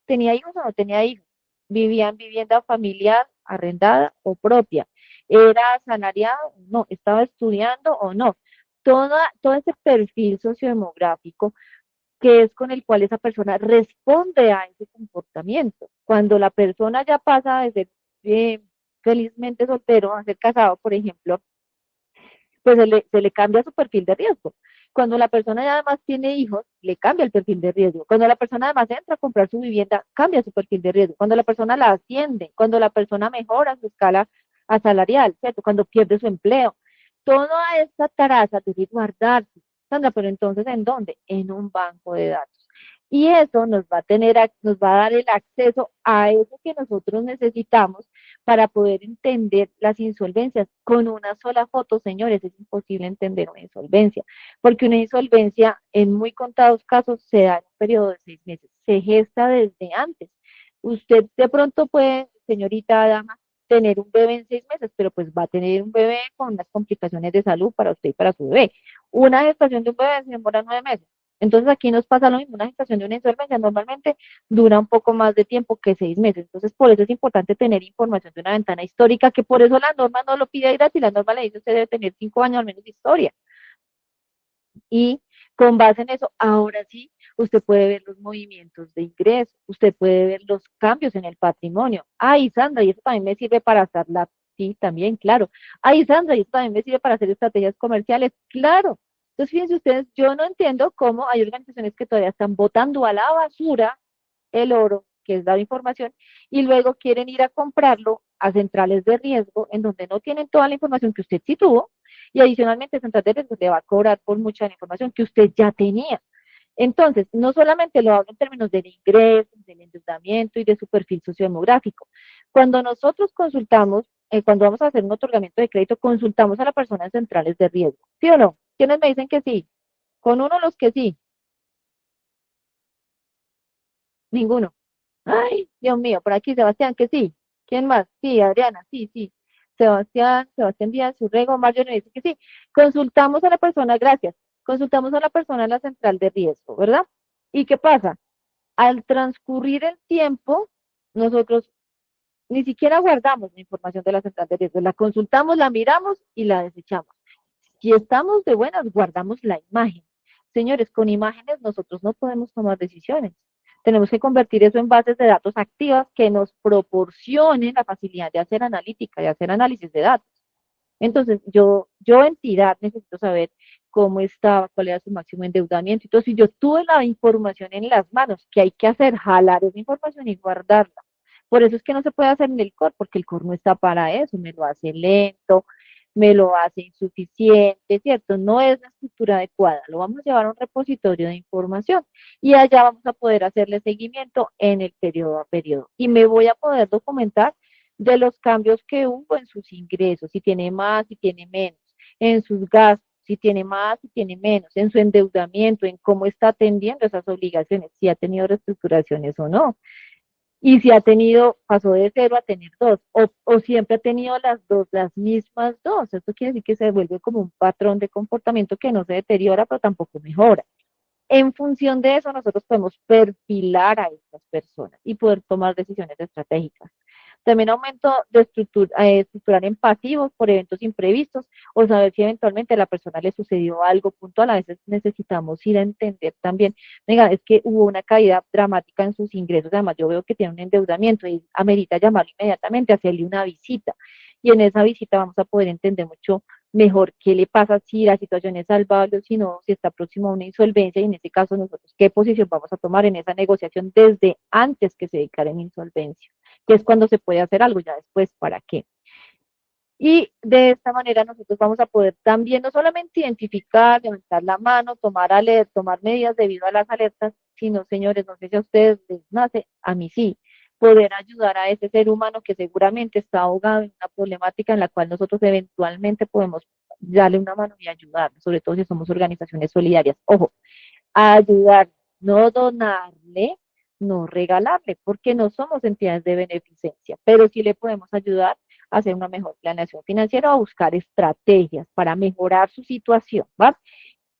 A: tenía hijos o no tenía hijos, vivía en vivienda familiar, arrendada o propia, era asalariado, no, estaba estudiando o no. Todo ese perfil sociodemográfico que es con el cual esa persona responde a ese comportamiento. Cuando la persona ya pasa de ser felizmente soltero a ser casado, por ejemplo, pues se le cambia su perfil de riesgo. Cuando la persona ya además tiene hijos, le cambia el perfil de riesgo. Cuando la persona además entra a comprar su vivienda, cambia su perfil de riesgo. Cuando la persona la asciende, cuando la persona mejora su escala asalarial, ¿cierto? Cuando pierde su empleo. Toda esta taraza debe guardarse. Sandra, pero entonces, ¿en dónde? En un banco de datos. Y eso nos va a dar el acceso a eso que nosotros necesitamos para poder entender las insolvencias. Con una sola foto, señores, es imposible entender una insolvencia, porque una insolvencia en muy contados casos se da en un periodo de 6 meses, se gesta desde antes. Usted de pronto puede, señorita dama, tener un bebé en 6 meses, pero pues va a tener un bebé con unas complicaciones de salud para usted y para su bebé. Una gestación de un bebé se demora 9 meses. Entonces aquí nos pasa lo mismo, una gestación de una insolvencia normalmente dura un poco más de tiempo que 6 meses. Entonces, por eso es importante tener información de una ventana histórica, que por eso la norma no lo pide gratis, la norma le dice usted debe tener 5 años al menos de historia. Y con base en eso, ahora sí, usted puede ver los movimientos de ingreso, usted puede ver los cambios en el patrimonio. Ay, Sandra, y eso también me sirve para hacer la, sí, también, claro. Ay, Sandra, y eso también me sirve para hacer estrategias comerciales, claro. Entonces, fíjense ustedes, yo no entiendo cómo hay organizaciones que todavía están botando a la basura el oro, que es la información, y luego quieren ir a comprarlo a centrales de riesgo, en donde no tienen toda la información que usted sí tuvo, y adicionalmente Central de Riesgo le va a cobrar por mucha de la información que usted ya tenía. Entonces, no solamente lo hablo en términos del ingreso, del endeudamiento y de su perfil sociodemográfico. Cuando nosotros consultamos, cuando vamos a hacer un otorgamiento de crédito, consultamos a la persona en centrales de riesgo. ¿Sí o no? ¿Quiénes me dicen que sí? Con uno los que sí, ninguno. Ay, Dios mío, por aquí Sebastián, que sí. ¿Quién más? Sí, Adriana, sí, sí. Sebastián Díaz Urrego, Marjorie dice que sí. Consultamos a la persona, gracias. Consultamos a la persona en la central de riesgo, ¿verdad? ¿Y qué pasa? Al transcurrir el tiempo, nosotros ni siquiera guardamos la información de la central de riesgo, la consultamos, la miramos y la desechamos. Si estamos de buenas, guardamos la imagen. Señores, con imágenes nosotros no podemos tomar decisiones. Tenemos que convertir eso en bases de datos activas que nos proporcionen la facilidad de hacer analítica, de hacer análisis de datos. Entonces, yo entidad necesito saber cómo estaba, cuál era su máximo endeudamiento. Entonces, si yo tuve la información en las manos, ¿qué hay que hacer? Jalar esa información y guardarla. Por eso es que no se puede hacer en el core, porque el core no está para eso, me lo hace lento, me lo hace insuficiente, ¿cierto? No es la estructura adecuada, lo vamos a llevar a un repositorio de información y allá vamos a poder hacerle seguimiento en el periodo a periodo. Y me voy a poder documentar de los cambios que hubo en sus ingresos, si tiene más, si tiene menos, en sus gastos, si tiene más, si tiene menos, en su endeudamiento, en cómo está atendiendo esas obligaciones, si ha tenido reestructuraciones o no. Y si ha tenido, pasó de 0 a tener 2, o siempre ha tenido las dos, las mismas dos. Esto quiere decir que se vuelve como un patrón de comportamiento que no se deteriora, pero tampoco mejora. En función de eso, nosotros podemos perfilar a estas personas y poder tomar decisiones estratégicas. También aumento de estructurar en pasivos por eventos imprevistos o saber si eventualmente a la persona le sucedió algo puntual. A veces necesitamos ir a entender también, venga, es que hubo una caída dramática en sus ingresos, además yo veo que tiene un endeudamiento y amerita llamarlo inmediatamente, hacerle una visita. Y en esa visita vamos a poder entender mucho mejor qué le pasa, si la situación es salvable o si no, si está próximo a una insolvencia y en este caso nosotros qué posición vamos a tomar en esa negociación desde antes que se declare en insolvencia, que es cuando se puede hacer algo, ya después, ¿para qué? Y de esta manera nosotros vamos a poder también no solamente identificar, levantar la mano, tomar medidas debido a las alertas, sino, señores, no sé si a ustedes les nace, a mí sí, poder ayudar a ese ser humano que seguramente está ahogado en una problemática en la cual nosotros eventualmente podemos darle una mano y ayudar, sobre todo si somos organizaciones solidarias. Ojo, a ayudar, no donarle, no regalarle, porque no somos entidades de beneficencia, pero sí le podemos ayudar a hacer una mejor planeación financiera o a buscar estrategias para mejorar su situación, ¿va?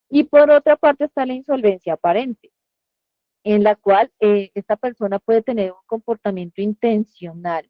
A: Y por otra parte está la insolvencia aparente, en la cual esta persona puede tener un comportamiento intencional.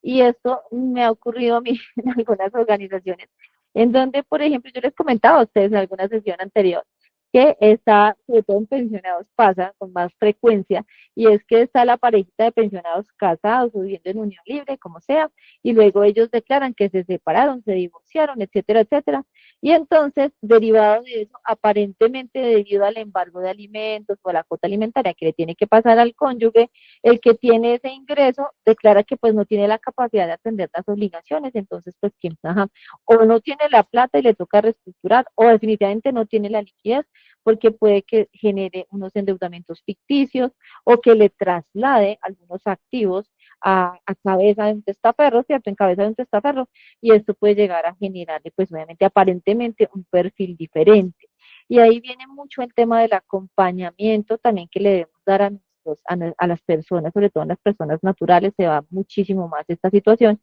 A: Y esto me ha ocurrido a mí en algunas organizaciones, en donde, por ejemplo, yo les comentaba a ustedes en alguna sesión anterior, que está, sobre todo en pensionados, pasa con más frecuencia, y es que está la parejita de pensionados casados o viviendo en unión libre, como sea, y luego ellos declaran que se separaron, se divorciaron, etcétera, etcétera. Y entonces, derivado de eso, aparentemente debido al embargo de alimentos o a la cuota alimentaria que le tiene que pasar al cónyuge, el que tiene ese ingreso declara que pues no tiene la capacidad de atender las obligaciones, entonces pues quién, ajá, o no tiene la plata y le toca reestructurar, o definitivamente no tiene la liquidez, porque puede que genere unos endeudamientos ficticios o que le traslade algunos activos a cabeza de un testaferro, ¿cierto? En cabeza de un testaferro, y esto puede llegar a generarle, pues obviamente, aparentemente un perfil diferente. Y ahí viene mucho el tema del acompañamiento también que le debemos dar a las personas, sobre todo a las personas naturales, se va muchísimo más esta situación,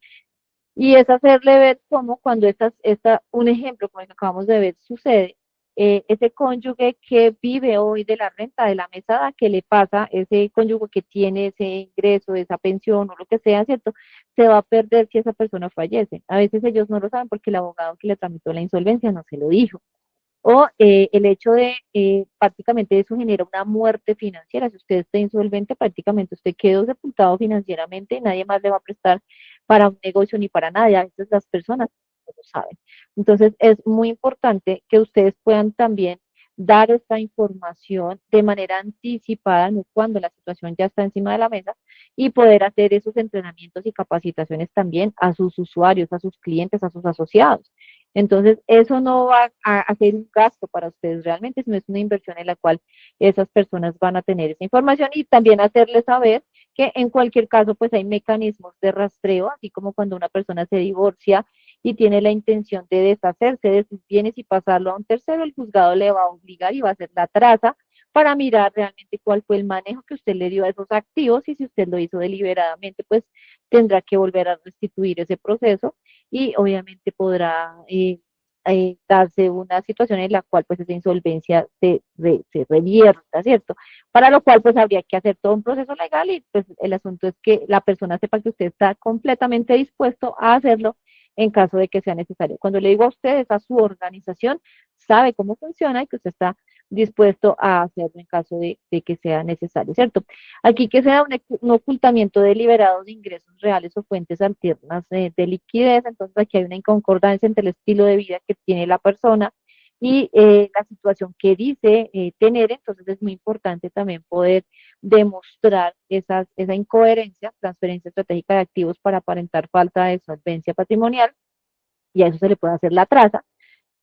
A: y es hacerle ver cómo cuando un ejemplo como el que acabamos de ver sucede, ese cónyuge que vive hoy de la renta de la mesada, ¿qué le pasa? Ese cónyuge que tiene ese ingreso, esa pensión o lo que sea, ¿cierto? Se va a perder si esa persona fallece. A veces ellos no lo saben porque el abogado que le tramitó la insolvencia no se lo dijo. O el hecho de prácticamente eso genera una muerte financiera. Si usted está insolvente, prácticamente usted quedó sepultado financieramente y nadie más le va a prestar para un negocio ni para nada. Y a veces las personas no lo saben. Entonces es muy importante que ustedes puedan también dar esta información de manera anticipada, no cuando la situación ya está encima de la mesa, y poder hacer esos entrenamientos y capacitaciones también a sus usuarios, a sus clientes, a sus asociados. Entonces, eso no va a ser un gasto para ustedes realmente, sino es una inversión en la cual esas personas van a tener esa información y también hacerles saber que en cualquier caso, pues hay mecanismos de rastreo, así como cuando una persona se divorcia y tiene la intención de deshacerse de sus bienes y pasarlo a un tercero, el juzgado le va a obligar y va a hacer la traza para mirar realmente cuál fue el manejo que usted le dio a esos activos, y si usted lo hizo deliberadamente, pues tendrá que volver a restituir ese proceso, y obviamente podrá darse una situación en la cual pues esa insolvencia se revierta, ¿cierto? Para lo cual pues habría que hacer todo un proceso legal, y pues el asunto es que la persona sepa que usted está completamente dispuesto a hacerlo en caso de que sea necesario. Cuando le digo a usted, es a su organización, sabe cómo funciona y que usted está dispuesto a hacerlo en caso de que sea necesario, ¿cierto? Aquí que sea un ocultamiento deliberado de ingresos reales o fuentes alternas de liquidez. Entonces aquí hay una inconcordancia entre el estilo de vida que tiene la persona y la situación que dice tener. Entonces es muy importante también poder demostrar esa incoherencia, transferencia estratégica de activos para aparentar falta de solvencia patrimonial, y a eso se le puede hacer la traza,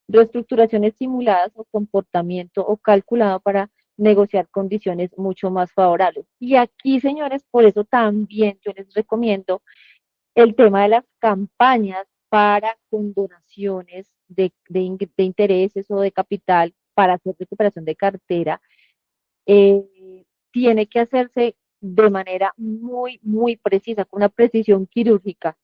A: reestructuraciones simuladas o comportamiento o calculado para negociar condiciones mucho más favorables. Y aquí, señores, por eso también yo les recomiendo el tema de las campañas para condonaciones de intereses o de capital para hacer recuperación de cartera. Tiene que hacerse de manera muy, muy precisa, con una precisión quirúrgica,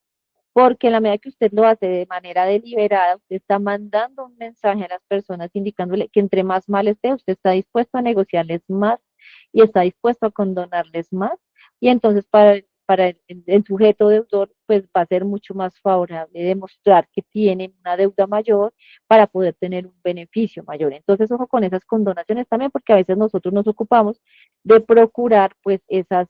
A: porque en la medida que usted lo hace de manera deliberada, usted está mandando un mensaje a las personas indicándole que entre más mal esté, usted está dispuesto a negociarles más y está dispuesto a condonarles más, y entonces para el sujeto deudor pues va a ser mucho más favorable demostrar que tiene una deuda mayor para poder tener un beneficio mayor. Entonces, ojo con esas condonaciones también, porque a veces nosotros nos ocupamos de procurar pues esas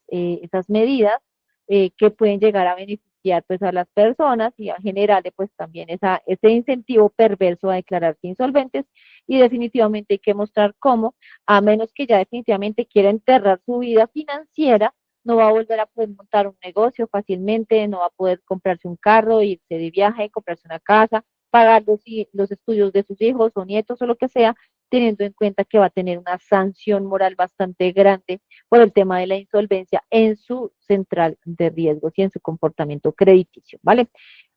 A: medidas que pueden llegar a beneficiar pues a las personas y a generarle pues también ese incentivo perverso a declararse insolventes. Y definitivamente hay que mostrar cómo, a menos que ya definitivamente quiera enterrar su vida financiera, no va a volver a poder montar un negocio fácilmente, no va a poder comprarse un carro, irse de viaje, comprarse una casa, pagar los estudios de sus hijos o nietos o lo que sea, teniendo en cuenta que va a tener una sanción moral bastante grande por el tema de la insolvencia en su central de riesgos y en su comportamiento crediticio, ¿vale?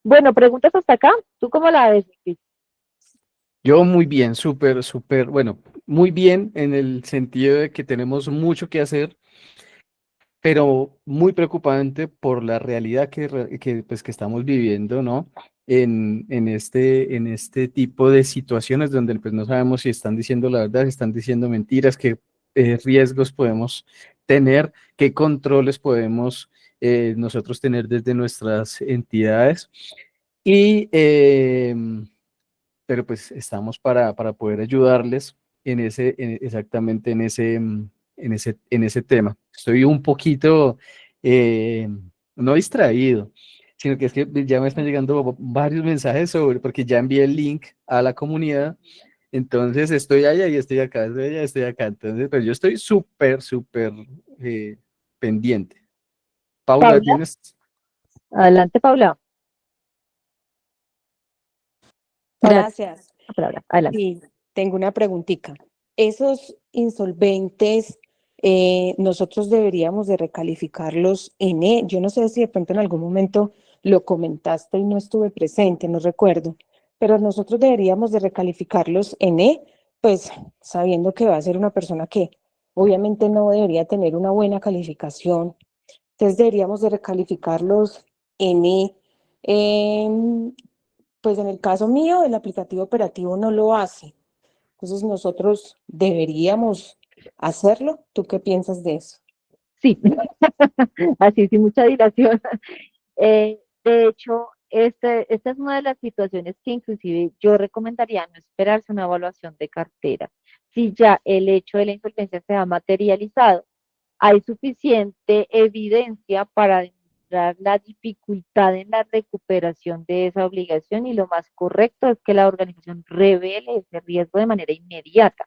A: Bueno, preguntas hasta acá. ¿Tú cómo la ves, Luis?
C: Yo muy bien, súper, súper, bueno, muy bien en el sentido de que tenemos mucho que hacer, pero muy preocupante por la realidad pues, que estamos viviendo, ¿no? En este tipo de situaciones donde pues, no sabemos si están diciendo la verdad, si están diciendo mentiras, qué riesgos podemos tener, qué controles podemos nosotros tener desde nuestras entidades. Y pero pues estamos para poder ayudarles exactamente en ese tema. Estoy un poquito, eh, no distraído, sino que es que ya me están llegando varios mensajes porque ya envié el link a la comunidad, entonces estoy allá y estoy acá, estoy allá y estoy acá, entonces pues yo estoy súper, súper eh, pendiente. Paula,
A: Paula,
C: ¿tienes?
A: adelante, Paula. Paula,
D: Gracias.
A: la palabra, adelante.
D: Sí, tengo una preguntita. Esos insolventes, nosotros deberíamos de recalificarlos en E. Yo no sé si de pronto en algún momento lo comentaste y no estuve presente, no recuerdo, pero nosotros deberíamos de recalificarlos en E, pues sabiendo que va a ser una persona que obviamente no debería tener una buena calificación. Entonces deberíamos de recalificarlos en E. Em, pues en el caso mío, el aplicativo operativo no lo hace. Entonces nosotros deberíamos hacerlo. ¿Tú qué piensas de eso?
A: Sí, así sin mucha dilación. De hecho, esta es una de las situaciones que inclusive yo recomendaría no esperarse una evaluación de cartera. Si ya el hecho de la insolvencia se ha materializado, hay suficiente evidencia para demostrar la dificultad en la recuperación de esa obligación, y lo más correcto es que la organización revele ese riesgo de manera inmediata.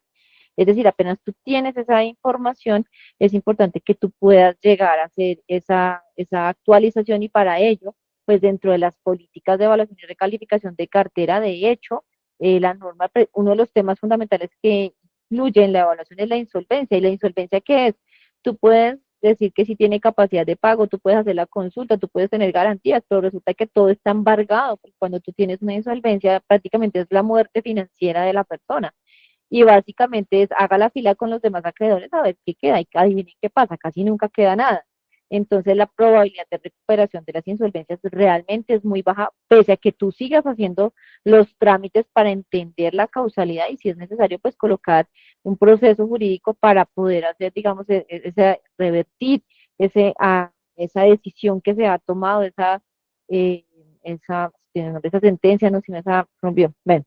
A: Es decir, apenas tú tienes esa información, es importante que tú puedas llegar a hacer esa actualización, y para ello, pues dentro de las políticas de evaluación y recalificación de cartera, de hecho, la norma, uno de los temas fundamentales que incluye en la evaluación es la insolvencia. ¿Y la insolvencia qué es? Tú puedes decir que si tiene capacidad de pago, tú puedes hacer la consulta, tú puedes tener garantías, pero resulta que todo está embargado, porque cuando tú tienes una insolvencia prácticamente es la muerte financiera de la persona. y básicamente es haga la fila con los demás acreedores a ver qué queda, y adivinen qué pasa, casi nunca queda nada. Entonces la probabilidad de recuperación de las insolvencias realmente es muy baja, pese a que tú sigas haciendo los trámites para entender la causalidad y si es necesario, pues colocar un proceso jurídico para poder hacer, digamos, revertir esa decisión que se ha tomado, eh, tiene nombre, esa sentencia, no, sino esa, rompió, bueno,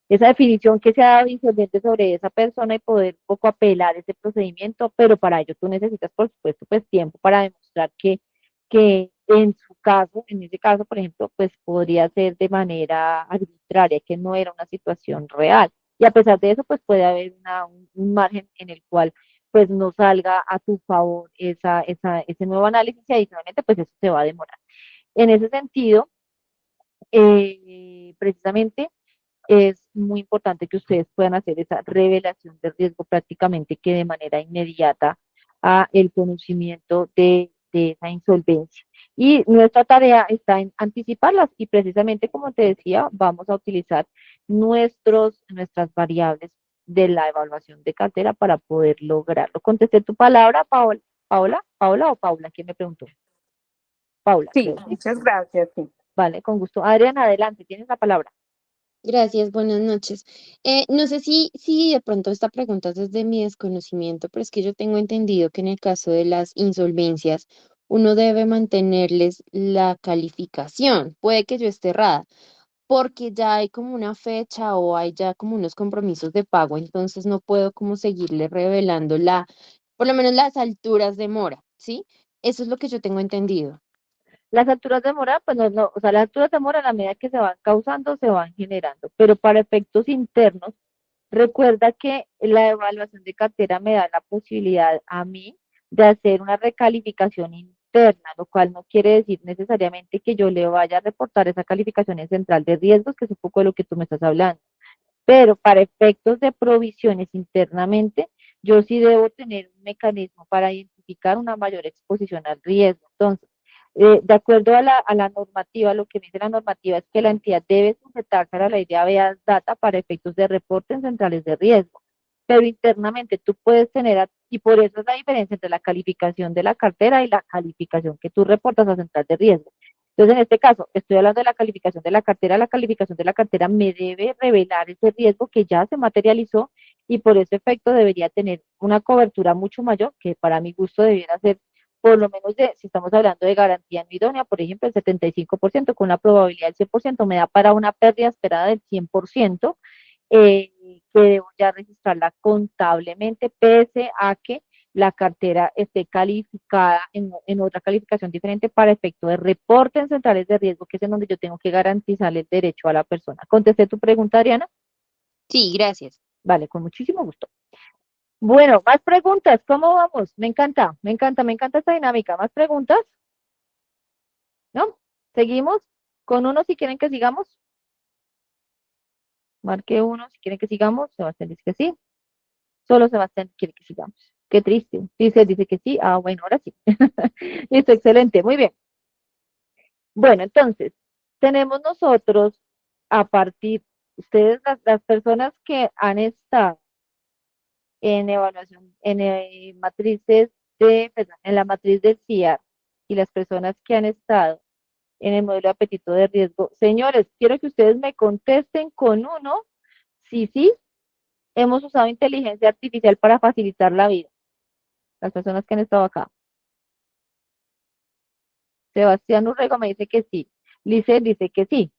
A: esa definición que se ha dado insolvente sobre esa persona y poder un poco apelar ese procedimiento, pero para ello tú necesitas, por supuesto, pues tiempo para demostrar que en su caso, en ese caso, por ejemplo, pues podría ser de manera arbitraria, que no era una situación real. Y a pesar de eso, pues puede haber un margen en el cual pues no salga a tu favor ese nuevo análisis y adicionalmente pues eso se va a demorar. En ese sentido, precisamente es muy importante que ustedes puedan hacer esa revelación de riesgo prácticamente que de manera inmediata a el conocimiento de esa insolvencia. Y nuestra tarea está en anticiparlas y precisamente como te decía, vamos a utilizar nuestras variables de la evaluación de cartera para poder lograrlo. Contesté tu palabra, Paola. Paola o Paula, ¿quién me preguntó? Paula,
D: Sí,
A: creo, ¿sí?
D: muchas gracias. Sí.
A: Vale, con gusto. Adriana, adelante, tienes la palabra.
E: Gracias, buenas noches. No sé si de pronto esta pregunta es desde mi desconocimiento, pero es que yo tengo entendido que en el caso de las insolvencias, uno debe mantenerles la calificación. Puede que yo esté errada, porque ya hay como una fecha o hay ya como unos compromisos de pago, entonces no puedo como seguirle revelando por lo menos las alturas de mora, ¿sí? Eso es lo que yo tengo entendido.
A: Las alturas de mora, pues no, o sea, las alturas de mora a la medida que se van causando, se van generando, pero para efectos internos, recuerda que la evaluación de cartera me da la posibilidad a mí de hacer una recalificación interna, lo cual no quiere decir necesariamente que yo le vaya a reportar esa calificación en central de riesgos, que es un poco de lo que tú me estás hablando, pero para efectos de provisiones internamente, yo sí debo tener un mecanismo para identificar una mayor exposición al riesgo. Entonces, de acuerdo a la normativa, lo que dice la normativa es que la entidad debe sujetarse a la ley de habeas data para efectos de reporte en centrales de riesgo, pero internamente tú puedes tener, y por eso es la diferencia entre la calificación de la cartera y la calificación que tú reportas a central de riesgo. Entonces, en este caso, estoy hablando de la calificación de la cartera me debe revelar ese riesgo que ya se materializó y por ese efecto debería tener una cobertura mucho mayor, que para mi gusto debiera ser por lo menos si estamos hablando de garantía no idónea, por ejemplo, el 75% con una probabilidad del 100% me da para una pérdida esperada del 100%, que debo ya registrarla contablemente, pese a que la cartera esté calificada en otra calificación diferente para efecto de reporte en centrales de riesgo, que es en donde yo tengo que garantizar el derecho a la persona. ¿Contesté tu pregunta, Ariana?
E: Sí, gracias.
A: Vale, con muchísimo gusto. Bueno, más preguntas, ¿cómo vamos? Me encanta esta dinámica. ¿Más preguntas? ¿No? ¿Seguimos? Con uno si quieren que sigamos. Marque uno si quieren que sigamos. Sebastián dice que sí. Solo Sebastián quiere que sigamos. Qué triste. Dice que sí. Ah, bueno, ahora sí. Listo, excelente. Muy bien. Bueno, entonces, tenemos nosotros a partir, ustedes, las personas que han estado en evaluación, matrices perdón, en la matriz del CIAR y las personas que han estado en el modelo de apetito de riesgo. Señores, quiero que ustedes me contesten con uno, sí, hemos usado inteligencia artificial para facilitar la vida. Las personas que han estado acá. Sebastián Urrego me dice que sí. Lice dice que sí.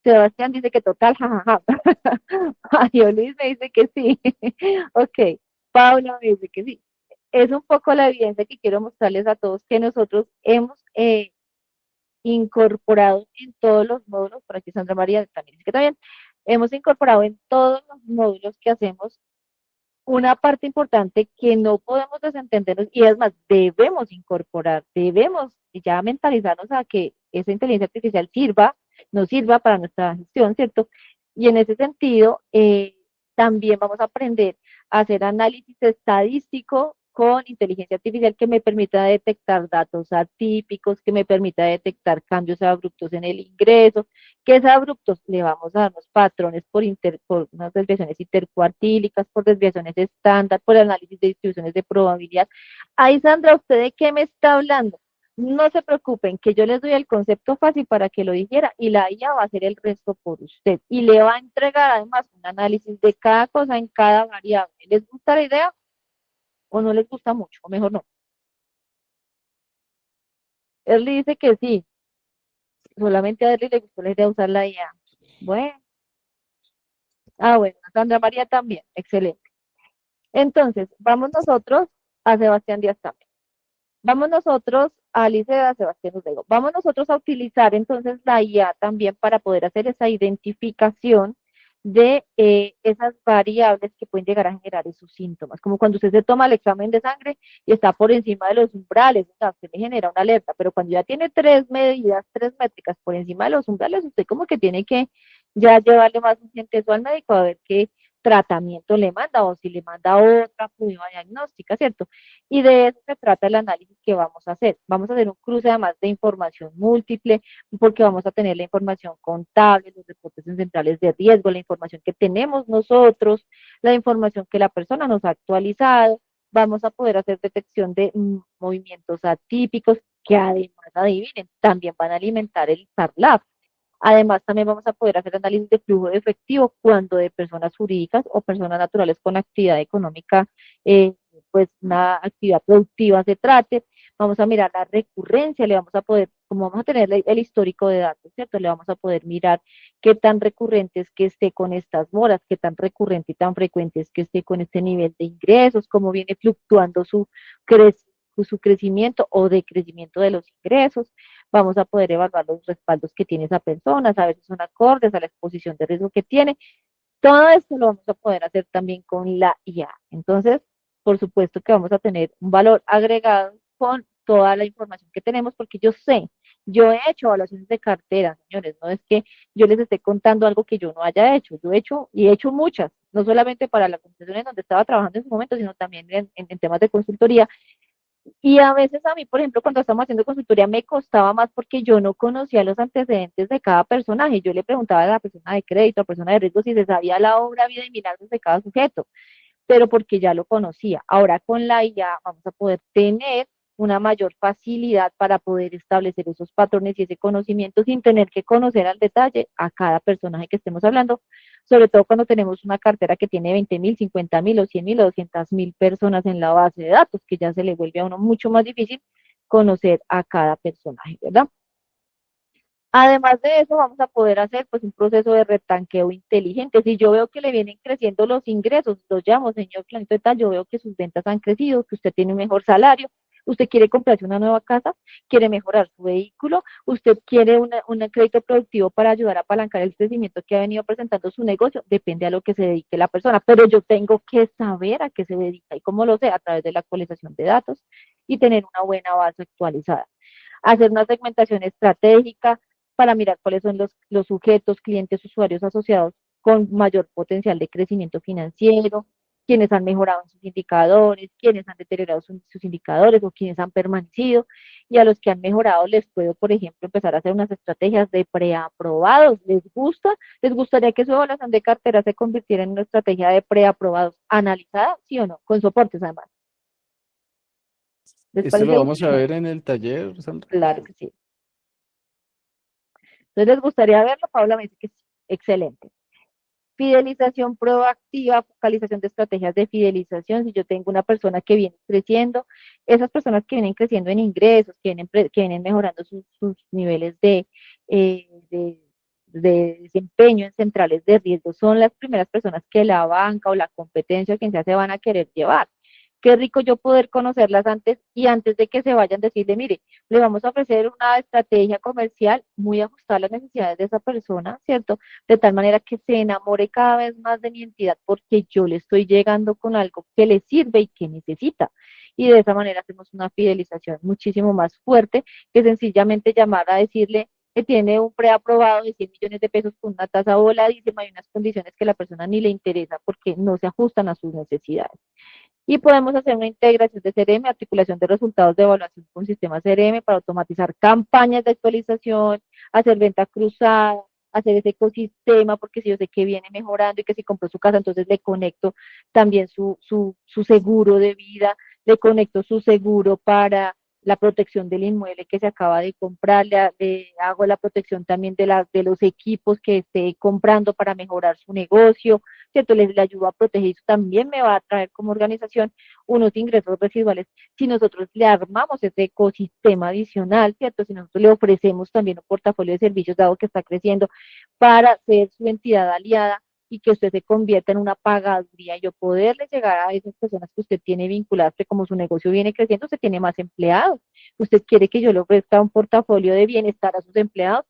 A: Sebastián dice que total, jajaja. Mario Luis me dice que sí. Ok. Paula me dice que sí. Es un poco la evidencia que quiero mostrarles a todos que nosotros hemos incorporado en todos los módulos, por aquí Sandra María también dice que también, hemos incorporado en todos los módulos que hacemos una parte importante que no podemos desentendernos y es más, debemos incorporar, debemos ya mentalizarnos a que esa inteligencia artificial nos sirva para nuestra gestión, ¿cierto? Y en ese sentido, también vamos a aprender a hacer análisis estadístico con inteligencia artificial que me permita detectar datos atípicos, que me permita detectar cambios abruptos en el ingreso, que es abruptos, le vamos a dar unos patrones por unas desviaciones intercuartílicas, por desviaciones estándar, por análisis de distribuciones de probabilidad. Ahí, Sandra, ¿usted de qué me está hablando? No se preocupen, que yo les doy el concepto fácil para que lo dijera y la IA va a hacer el resto por usted y le va a entregar además un análisis de cada cosa en cada variable. ¿Les gusta la idea o no les gusta mucho? O mejor no. Él le dice que sí, solamente a él le gustó la idea de usar la IA. Bueno, bueno, a Sandra María también, excelente. Entonces, vamos nosotros a Sebastián Díaz también. Vamos nosotros a Licea Sebastián Urrego. Vamos nosotros a utilizar entonces la IA también para poder hacer esa identificación de esas variables que pueden llegar a generar esos síntomas, como cuando usted se toma el examen de sangre y está por encima de los umbrales, o sea, usted le genera una alerta, pero cuando ya tiene tres medidas, tres métricas por encima de los umbrales, usted como que tiene que ya llevarle más urgente eso al médico a ver qué tratamiento le manda o si le manda otra prueba diagnóstica, ¿cierto? Y de eso se trata el análisis que vamos a hacer. Vamos a hacer un cruce además de información múltiple, porque vamos a tener la información contable, los reportes en centrales de riesgo, la información que tenemos nosotros, la información que la persona nos ha actualizado. Vamos a poder hacer detección de movimientos atípicos que además, adivinen, también van a alimentar el SARLAB. Además, también vamos a poder hacer análisis de flujo de efectivo cuando de personas jurídicas o personas naturales con actividad económica, pues una actividad productiva se trate. Vamos a mirar la recurrencia, le vamos a poder, como vamos a tener el histórico de datos, ¿cierto? Le vamos a poder mirar qué tan recurrente es que esté con estas moras, qué tan recurrente y tan frecuente es que esté con este nivel de ingresos, cómo viene fluctuando su crecimiento o decrecimiento de los ingresos. Vamos a poder evaluar los respaldos que tiene esa persona, saber si son acordes a la exposición de riesgo que tiene. Todo esto lo vamos a poder hacer también con la IA. Entonces, por supuesto que vamos a tener un valor agregado con toda la información que tenemos, porque yo he hecho evaluaciones de cartera, señores, no es que yo les esté contando algo que yo no haya hecho, yo he hecho y he hecho muchas, no solamente para la organización en donde estaba trabajando en su momento, sino también en temas de consultoría, y a veces a mí, por ejemplo, cuando estamos haciendo consultoría me costaba más porque yo no conocía los antecedentes de cada personaje. Yo le preguntaba a la persona de crédito, a la persona de riesgo, si se sabía la obra, vida y milagros de cada sujeto, pero porque ya lo conocía. Ahora con la IA vamos a poder tener una mayor facilidad para poder establecer esos patrones y ese conocimiento sin tener que conocer al detalle a cada personaje que estemos hablando, sobre todo cuando tenemos una cartera que tiene 20.000, 50.000 o 100.000 o 200.000 personas en la base de datos, que ya se le vuelve a uno mucho más difícil conocer a cada personaje, ¿verdad? Además de eso, vamos a poder hacer pues un proceso de retanqueo inteligente. Si yo veo que le vienen creciendo los ingresos, los llamo, señor Planito de tal, yo veo que sus ventas han crecido, que usted tiene un mejor salario, usted quiere comprarse una nueva casa, quiere mejorar su vehículo, usted quiere un crédito productivo para ayudar a apalancar el crecimiento que ha venido presentando su negocio, depende a lo que se dedique la persona, pero yo tengo que saber a qué se dedica y cómo lo sé a través de la actualización de datos y tener una buena base actualizada. Hacer una segmentación estratégica para mirar cuáles son los sujetos, clientes, usuarios asociados con mayor potencial de crecimiento financiero, quienes han mejorado en sus indicadores, quienes han deteriorado sus indicadores o quienes han permanecido. Y a los que han mejorado les puedo, por ejemplo, empezar a hacer unas estrategias de preaprobados. ¿Les gusta? ¿Les gustaría que su evaluación de cartera se convirtiera en una estrategia de preaprobados analizada, sí o no? Con soportes además. ¿Les
C: Esto lo
A: parece
C: vamos a
A: útil?
C: ver en el taller, Sandra.
A: Claro que sí. Entonces, ¿les gustaría verlo? Paula me dice que sí. Excelente. Fidelización proactiva, focalización de estrategias de fidelización. Si yo tengo una persona que viene creciendo, esas personas que vienen creciendo en ingresos, que vienen mejorando sus niveles de desempeño en centrales de riesgo, son las primeras personas que la banca o la competencia o quien sea se van a querer llevar. Qué rico yo poder conocerlas antes y antes de que se vayan decirle, mire, le vamos a ofrecer una estrategia comercial muy ajustada a las necesidades de esa persona, ¿cierto? De tal manera que se enamore cada vez más de mi entidad porque yo le estoy llegando con algo que le sirve y que necesita. Y de esa manera hacemos una fidelización muchísimo más fuerte que sencillamente llamar a decirle que tiene un preaprobado de 100 millones de pesos con una tasa voladísima y unas condiciones que a la persona ni le interesa porque no se ajustan a sus necesidades. Y podemos hacer una integración de CRM, articulación de resultados de evaluación con sistemas CRM para automatizar campañas de actualización, hacer venta cruzada, hacer ese ecosistema, porque si yo sé que viene mejorando y que si compró su casa, entonces le conecto también su seguro de vida, le conecto su seguro para la protección del inmueble que se acaba de comprar, le hago la protección también de los equipos que esté comprando para mejorar su negocio, ¿cierto? Le ayudo a proteger, eso también me va a traer como organización unos ingresos residuales. Si nosotros le armamos ese ecosistema adicional, ¿cierto? Si nosotros le ofrecemos también un portafolio de servicios, dado que está creciendo, para ser su entidad aliada y que usted se convierta en una pagaduría y yo poderle llegar a esas personas que usted tiene vinculadas, que como su negocio viene creciendo, usted tiene más empleados. Usted quiere que yo le ofrezca un portafolio de bienestar a sus empleados.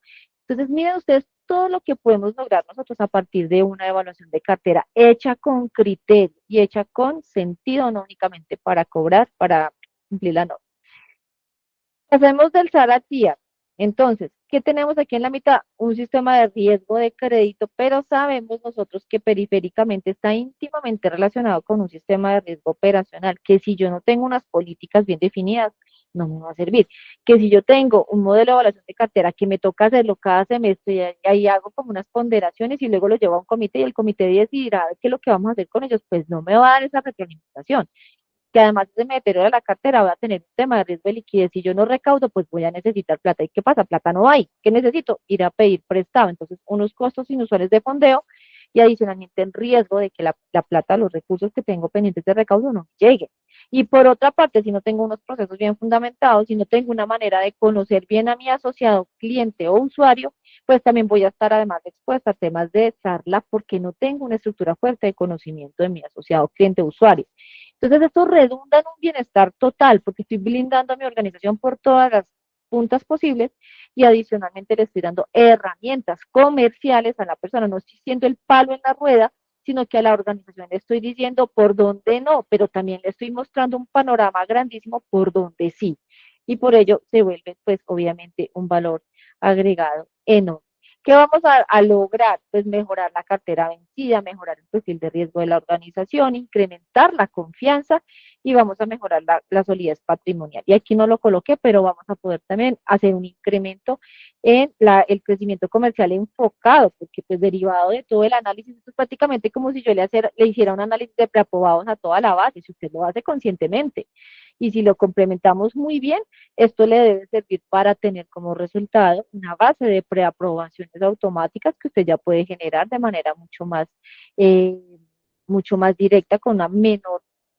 A: Entonces, miren ustedes todo lo que podemos lograr nosotros a partir de una evaluación de cartera hecha con criterio y hecha con sentido, no únicamente para cobrar, para cumplir la norma. Hacemos del Saratía. Entonces, ¿qué tenemos aquí en la mitad? Un sistema de riesgo de crédito, pero sabemos nosotros que periféricamente está íntimamente relacionado con un sistema de riesgo operacional, que si yo no tengo unas políticas bien definidas, no me va a servir. Que si yo tengo un modelo de evaluación de cartera que me toca hacerlo cada semestre y ahí hago como unas ponderaciones y luego lo llevo a un comité y el comité decidirá qué es lo que vamos a hacer con ellos, pues no me va a dar esa retroalimentación que además de me deteriora la cartera, voy a tener un tema de riesgo de liquidez. Si yo no recaudo, pues voy a necesitar plata. ¿Y qué pasa? Plata no hay. ¿Qué necesito? Ir a pedir prestado. Entonces, unos costos inusuales de fondeo y adicionalmente en riesgo de que la plata, los recursos que tengo pendientes de recaudo no lleguen. Y por otra parte, si no tengo unos procesos bien fundamentados, si no tengo una manera de conocer bien a mi asociado, cliente o usuario, pues también voy a estar además expuesta a temas de charla porque no tengo una estructura fuerte de conocimiento de mi asociado, cliente o usuario. Entonces, esto redunda en un bienestar total, porque estoy blindando a mi organización por todas las puntas posibles y adicionalmente le estoy dando herramientas comerciales a la persona. No estoy siendo el palo en la rueda, sino que a la organización le estoy diciendo por dónde no, pero también le estoy mostrando un panorama grandísimo por dónde sí. Y por ello se vuelve, pues, obviamente, un valor agregado enorme. ¿Qué vamos a lograr? Pues mejorar la cartera vencida, mejorar el perfil de riesgo de la organización, incrementar la confianza y vamos a mejorar la solidez patrimonial. Y aquí no lo coloqué, pero vamos a poder también hacer un incremento en el crecimiento comercial enfocado, porque pues derivado de todo el análisis, esto es prácticamente como si yo le hiciera un análisis de preaprobados a toda la base, si usted lo hace conscientemente. Y si lo complementamos muy bien, esto le debe servir para tener como resultado una base de preaprobaciones automáticas que usted ya puede generar de manera eh, mucho más directa, con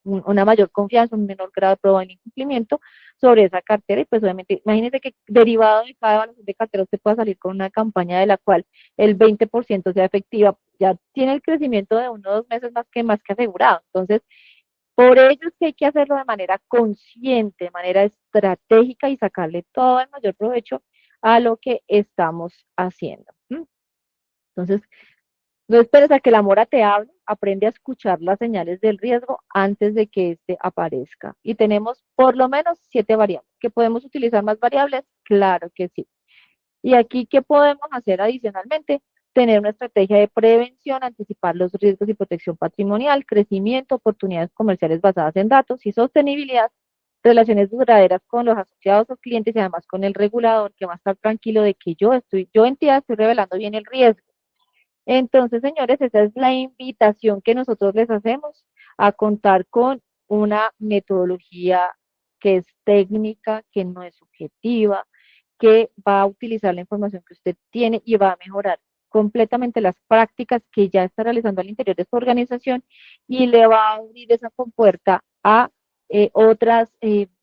A: una mayor confianza, un menor grado de probabilidad de incumplimiento sobre esa cartera. Y pues obviamente, imagínese que derivado de cada evaluación de cartera usted pueda salir con una campaña de la cual el 20% sea efectiva, ya tiene el crecimiento de 1 o 2 meses más que asegurado. Entonces, por ello es que hay que hacerlo de manera consciente, de manera estratégica y sacarle todo el mayor provecho a lo que estamos haciendo. Entonces, no esperes a que la mora te hable, aprende a escuchar las señales del riesgo antes de que éste aparezca. Y tenemos por lo menos 7 variables. ¿Que podemos utilizar más variables? Claro que sí. Y aquí, ¿qué podemos hacer adicionalmente? Tener una estrategia de prevención, anticipar los riesgos y protección patrimonial, crecimiento, oportunidades comerciales basadas en datos y sostenibilidad, relaciones duraderas con los asociados o clientes y además con el regulador que va a estar tranquilo de que yo entidad estoy revelando bien el riesgo. Entonces, señores, esa es la invitación que nosotros les hacemos a contar con una metodología que es técnica, que no es subjetiva, que va a utilizar la información que usted tiene y va a mejorar completamente las prácticas que ya está realizando al interior de su organización y le va a abrir esa compuerta a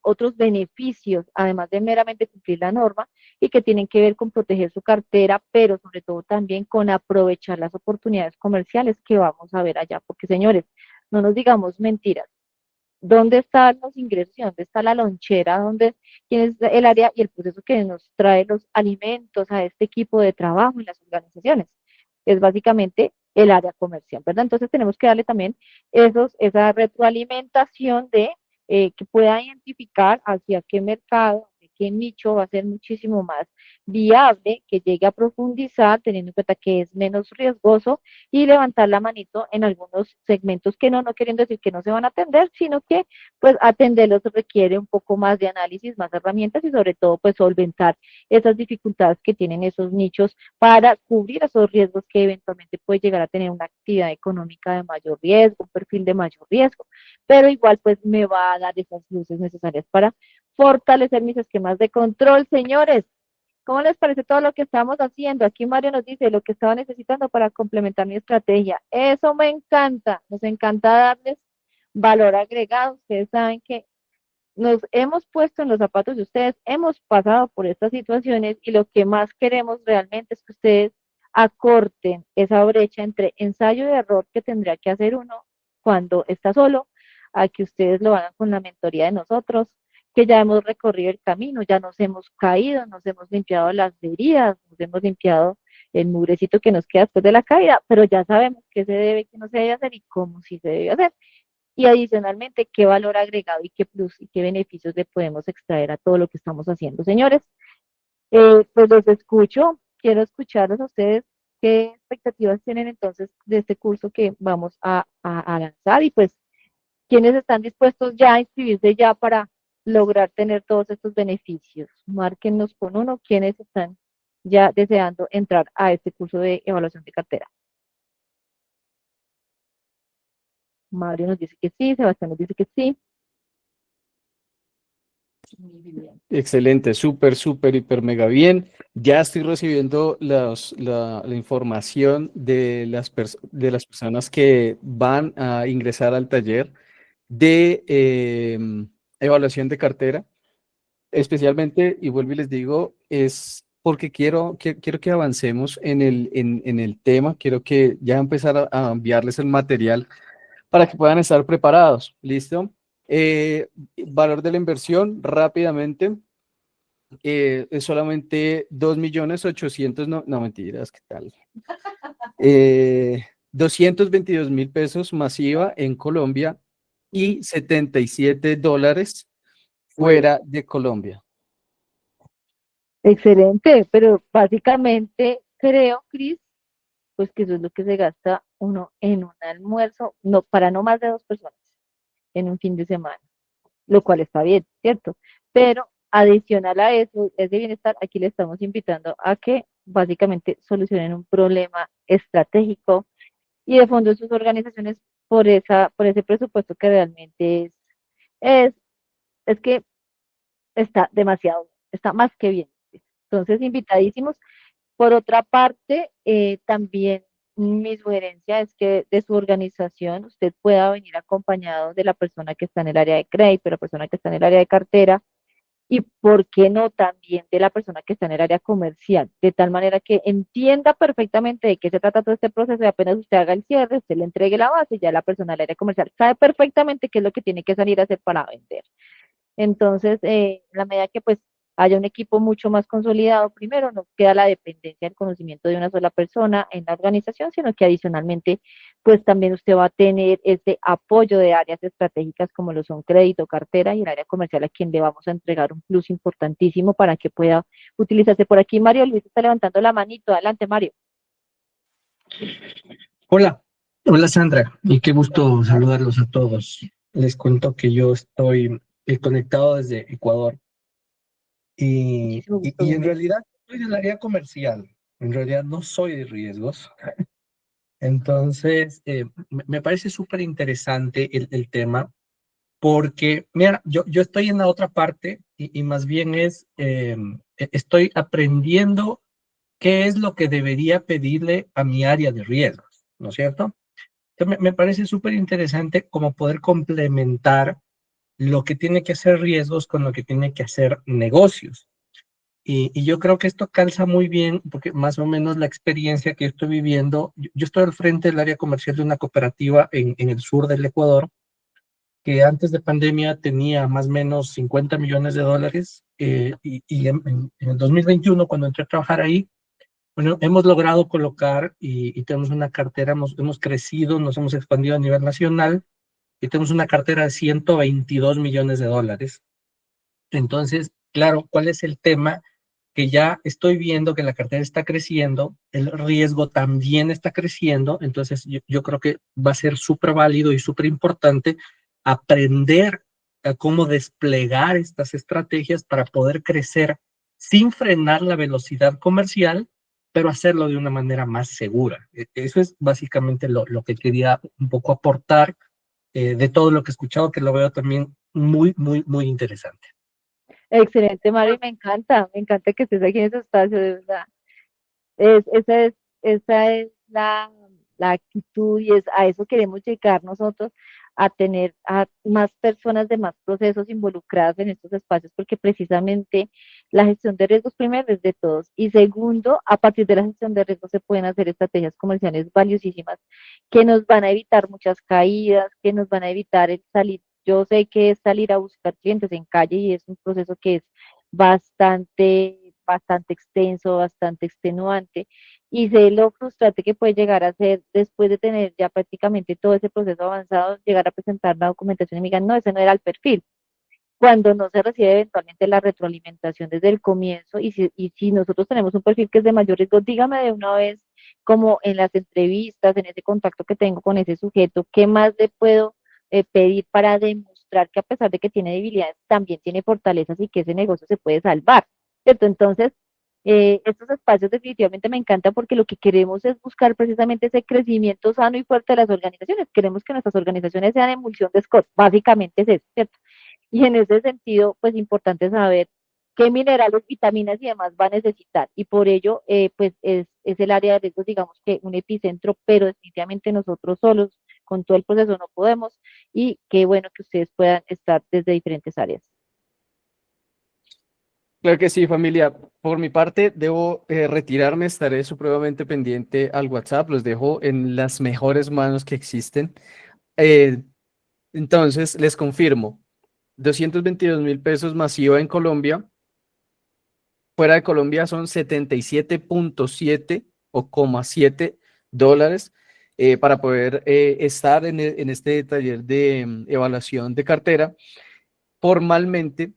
A: otros beneficios, además de meramente cumplir la norma, y que tienen que ver con proteger su cartera, pero sobre todo también con aprovechar las oportunidades comerciales que vamos a ver allá. Porque, señores, no nos digamos mentiras. ¿Dónde están los ingresos y dónde está la lonchera? ¿Quién es el área y el proceso que nos trae los alimentos a este equipo de trabajo en las organizaciones? Es básicamente el área comercial, ¿verdad? Entonces tenemos que darle también esa retroalimentación de que pueda identificar hacia qué mercado, de qué nicho va a ser muchísimo más viable, que llegue a profundizar, teniendo en cuenta que es menos riesgoso, y levantar la manito en algunos segmentos que no queriendo decir que no se van a atender, sino que pues atenderlos requiere un poco más de análisis, más herramientas y sobre todo pues solventar esas dificultades que tienen esos nichos para cubrir esos riesgos que eventualmente puede llegar a tener una actividad económica de mayor riesgo, un perfil de mayor riesgo, pero igual pues me va a dar esas luces necesarias para fortalecer mis esquemas de control, señores. ¿Cómo les parece todo lo que estamos haciendo? Aquí Mario nos dice lo que estaba necesitando para complementar mi estrategia. Eso me encanta, nos encanta darles valor agregado. Ustedes saben que nos hemos puesto en los zapatos de ustedes, hemos pasado por estas situaciones y lo que más queremos realmente es que ustedes acorten esa brecha entre ensayo y error que tendría que hacer uno cuando está solo, a que ustedes lo hagan con la mentoría de nosotros, que ya hemos recorrido el camino, ya nos hemos caído, nos hemos limpiado las heridas, nos hemos limpiado el mugrecito que nos queda después de la caída, pero ya sabemos qué se debe, qué no se debe hacer y cómo sí se debe hacer. Y adicionalmente, qué valor agregado y qué plus y qué beneficios le podemos extraer a todo lo que estamos haciendo. Señores, pues los escucho, quiero escucharlos a ustedes, qué expectativas tienen entonces de este curso que vamos a lanzar y pues quiénes están dispuestos ya a inscribirse ya para lograr tener todos estos beneficios. Márquenos con uno, quiénes están ya deseando entrar a este curso de evaluación de cartera. Mario nos dice que sí, Sebastián nos dice que sí.
C: Excelente, súper, súper, hiper, mega bien. Ya estoy recibiendo la información de de las personas que van a ingresar al taller de evaluación de cartera. Especialmente, y vuelvo y les digo, es porque quiero que avancemos en el tema, quiero que ya empezar a enviarles el material para que puedan estar preparados. ¿Listo? Valor de la inversión, rápidamente, es solamente 2.800.000, no mentiras, ¿qué tal? 222.000 pesos masiva en Colombia y $77 fuera de Colombia.
A: Excelente, pero básicamente creo, Cris, pues que eso es lo que se gasta uno en un almuerzo, no, para no más de 2 personas en un fin de semana, lo cual está bien, ¿cierto? Pero adicional a eso, ese bienestar, aquí le estamos invitando a que básicamente solucionen un problema estratégico y de fondo sus organizaciones por ese presupuesto que realmente es, es que está demasiado, está más que bien. Entonces, invitadísimos. Por otra parte, también mi sugerencia es que de su organización usted pueda venir acompañado de la persona que está en el área de crédito, la persona que está en el área de cartera y, ¿por qué no?, también de la persona que está en el área comercial, de tal manera que entienda perfectamente de qué se trata todo este proceso y apenas usted haga el cierre, usted le entregue la base y ya la persona del área comercial sabe perfectamente qué es lo que tiene que salir a hacer para vender. Entonces, en la medida que pues haya un equipo mucho más consolidado, primero no queda la dependencia del conocimiento de una sola persona en la organización, sino que adicionalmente pues también usted va a tener este apoyo de áreas estratégicas como lo son crédito, cartera y el área comercial a quien le vamos a entregar un plus importantísimo para que pueda utilizarse. Por aquí Mario Luis está levantando la manito. Adelante, Mario.
F: Hola, hola Sandra, y qué gusto saludarlos a todos. Les cuento que yo estoy conectado desde Ecuador
A: Muchísimo gusto,
F: y en
A: bienvenido.
F: realidad soy del área comercial, en realidad no soy de riesgos. Entonces, me parece súper interesante el tema porque, mira, yo estoy en la otra parte y más bien estoy aprendiendo qué es lo que debería pedirle a mi área de riesgos, ¿no es cierto? Entonces, me parece súper interesante como poder complementar lo que tiene que hacer riesgos con lo que tiene que hacer negocios. Y yo creo que esto calza muy bien porque más o menos la experiencia que estoy viviendo, yo estoy al frente del área comercial de una cooperativa en el sur del Ecuador, que antes de pandemia tenía más o menos 50 millones de dólares y en el 2021, cuando entré a trabajar ahí, bueno, hemos logrado colocar y tenemos una cartera, hemos crecido, nos hemos expandido a nivel nacional y tenemos una cartera de 122 millones de dólares. Entonces, claro cuál es el tema, que ya estoy viendo que la cartera está creciendo, el riesgo también está creciendo, entonces yo creo que va a ser súper válido y súper importante aprender a cómo desplegar estas estrategias para poder crecer sin frenar la velocidad comercial, pero hacerlo de una manera más segura. Eso es básicamente lo que quería un poco aportar de todo lo que he escuchado, que lo veo también muy interesante.
A: Excelente, Mari, me encanta que estés aquí en ese espacio, de verdad. Esa es la actitud y a eso queremos llegar nosotros, a tener a más personas de más procesos involucradas en estos espacios, porque precisamente la gestión de riesgos primero es de todos y segundo, a partir de la gestión de riesgos se pueden hacer estrategias comerciales valiosísimas que nos van a evitar muchas caídas, que nos van a evitar el salir. Yo sé que es salir a buscar clientes en calle y es un proceso que es bastante extenso, bastante extenuante y sé lo frustrante que puede llegar a ser después de tener ya prácticamente todo ese proceso avanzado, llegar a presentar la documentación y me digan, no, ese no era el perfil, cuando no se recibe eventualmente la retroalimentación desde el comienzo y si nosotros tenemos un perfil que es de mayor riesgo, dígame de una vez, como en las entrevistas, en ese contacto que tengo con ese sujeto, ¿qué más le puedo pedir para demostrar que a pesar de que tiene debilidades, también tiene fortalezas y que ese negocio se puede salvar? ¿Cierto? Entonces, estos espacios definitivamente me encantan porque lo que queremos es buscar precisamente ese crecimiento sano y fuerte de las organizaciones. Queremos que nuestras organizaciones sean emulsión de Scott, básicamente es eso, ¿cierto? Y en ese sentido, pues importante saber qué minerales, vitaminas y demás va a necesitar. Y por ello, pues es el área de riesgos, digamos que un epicentro, pero definitivamente nosotros solos con todo el proceso no podemos. Y qué bueno que ustedes puedan estar desde diferentes áreas.
C: Claro que sí, familia. Por mi parte, debo retirarme, estaré supremamente pendiente al WhatsApp, los dejo en las mejores manos que existen. Eh, entonces, les confirmo, 222.000 pesos masiva en Colombia, fuera de Colombia son 77.7 o $7 para poder estar en este taller de evaluación de cartera. Formalmente,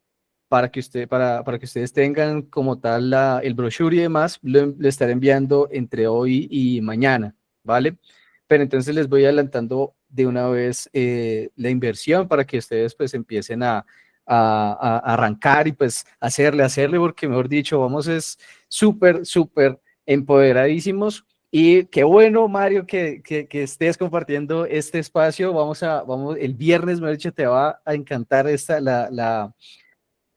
C: para que ustedes tengan como tal el brochure y demás, lo estaré enviando entre hoy y mañana, ¿vale? Pero entonces les voy adelantando de una vez la inversión para que ustedes pues empiecen a arrancar y pues hacerle, porque mejor dicho, vamos es súper empoderadísimos. Y qué bueno, Mario, que estés compartiendo este espacio. El viernes, me dicho, te va a encantar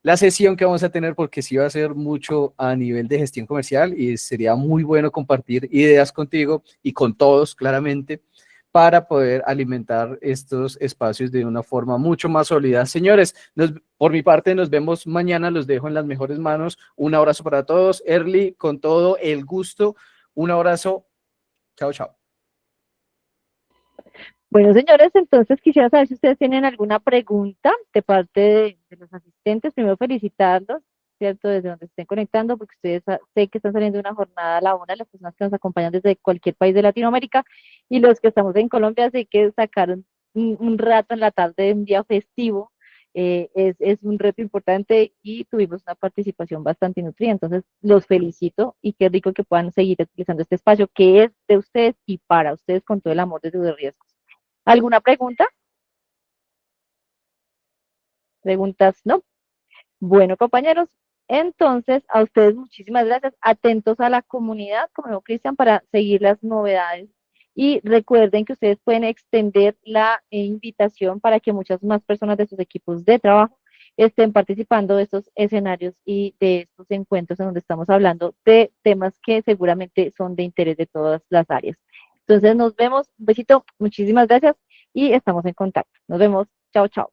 C: la sesión que vamos a tener, porque sí va a ser mucho a nivel de gestión comercial y sería muy bueno compartir ideas contigo y con todos, claramente, para poder alimentar estos espacios de una forma mucho más sólida. Señores, por mi parte nos vemos mañana, los dejo en las mejores manos. Un abrazo para todos. Early, con todo el gusto. Un abrazo. Chao, chao.
A: Bueno, señores, entonces quisiera saber si ustedes tienen alguna pregunta de parte de los asistentes. Primero felicitarlos, ¿cierto? Desde donde estén conectando, porque ustedes sé que están saliendo de una jornada a la una, las personas que nos acompañan desde cualquier país de Latinoamérica, y los que estamos en Colombia, sé que sacaron un rato en la tarde de un día festivo. Es un reto importante y tuvimos una participación bastante nutrida. Entonces, los felicito y qué rico que puedan seguir utilizando este espacio que es de ustedes y para ustedes con todo el amor de sus riesgos. ¿Alguna pregunta? ¿Preguntas? No. Bueno, compañeros, entonces a ustedes muchísimas gracias. Atentos a la comunidad, como dijo Cristian, para seguir las novedades. Y recuerden que ustedes pueden extender la invitación para que muchas más personas de sus equipos de trabajo estén participando de estos escenarios y de estos encuentros en donde estamos hablando de temas que seguramente son de interés de todas las áreas. Entonces nos vemos. Un besito, muchísimas gracias y estamos en contacto. Nos vemos. Chao, chao.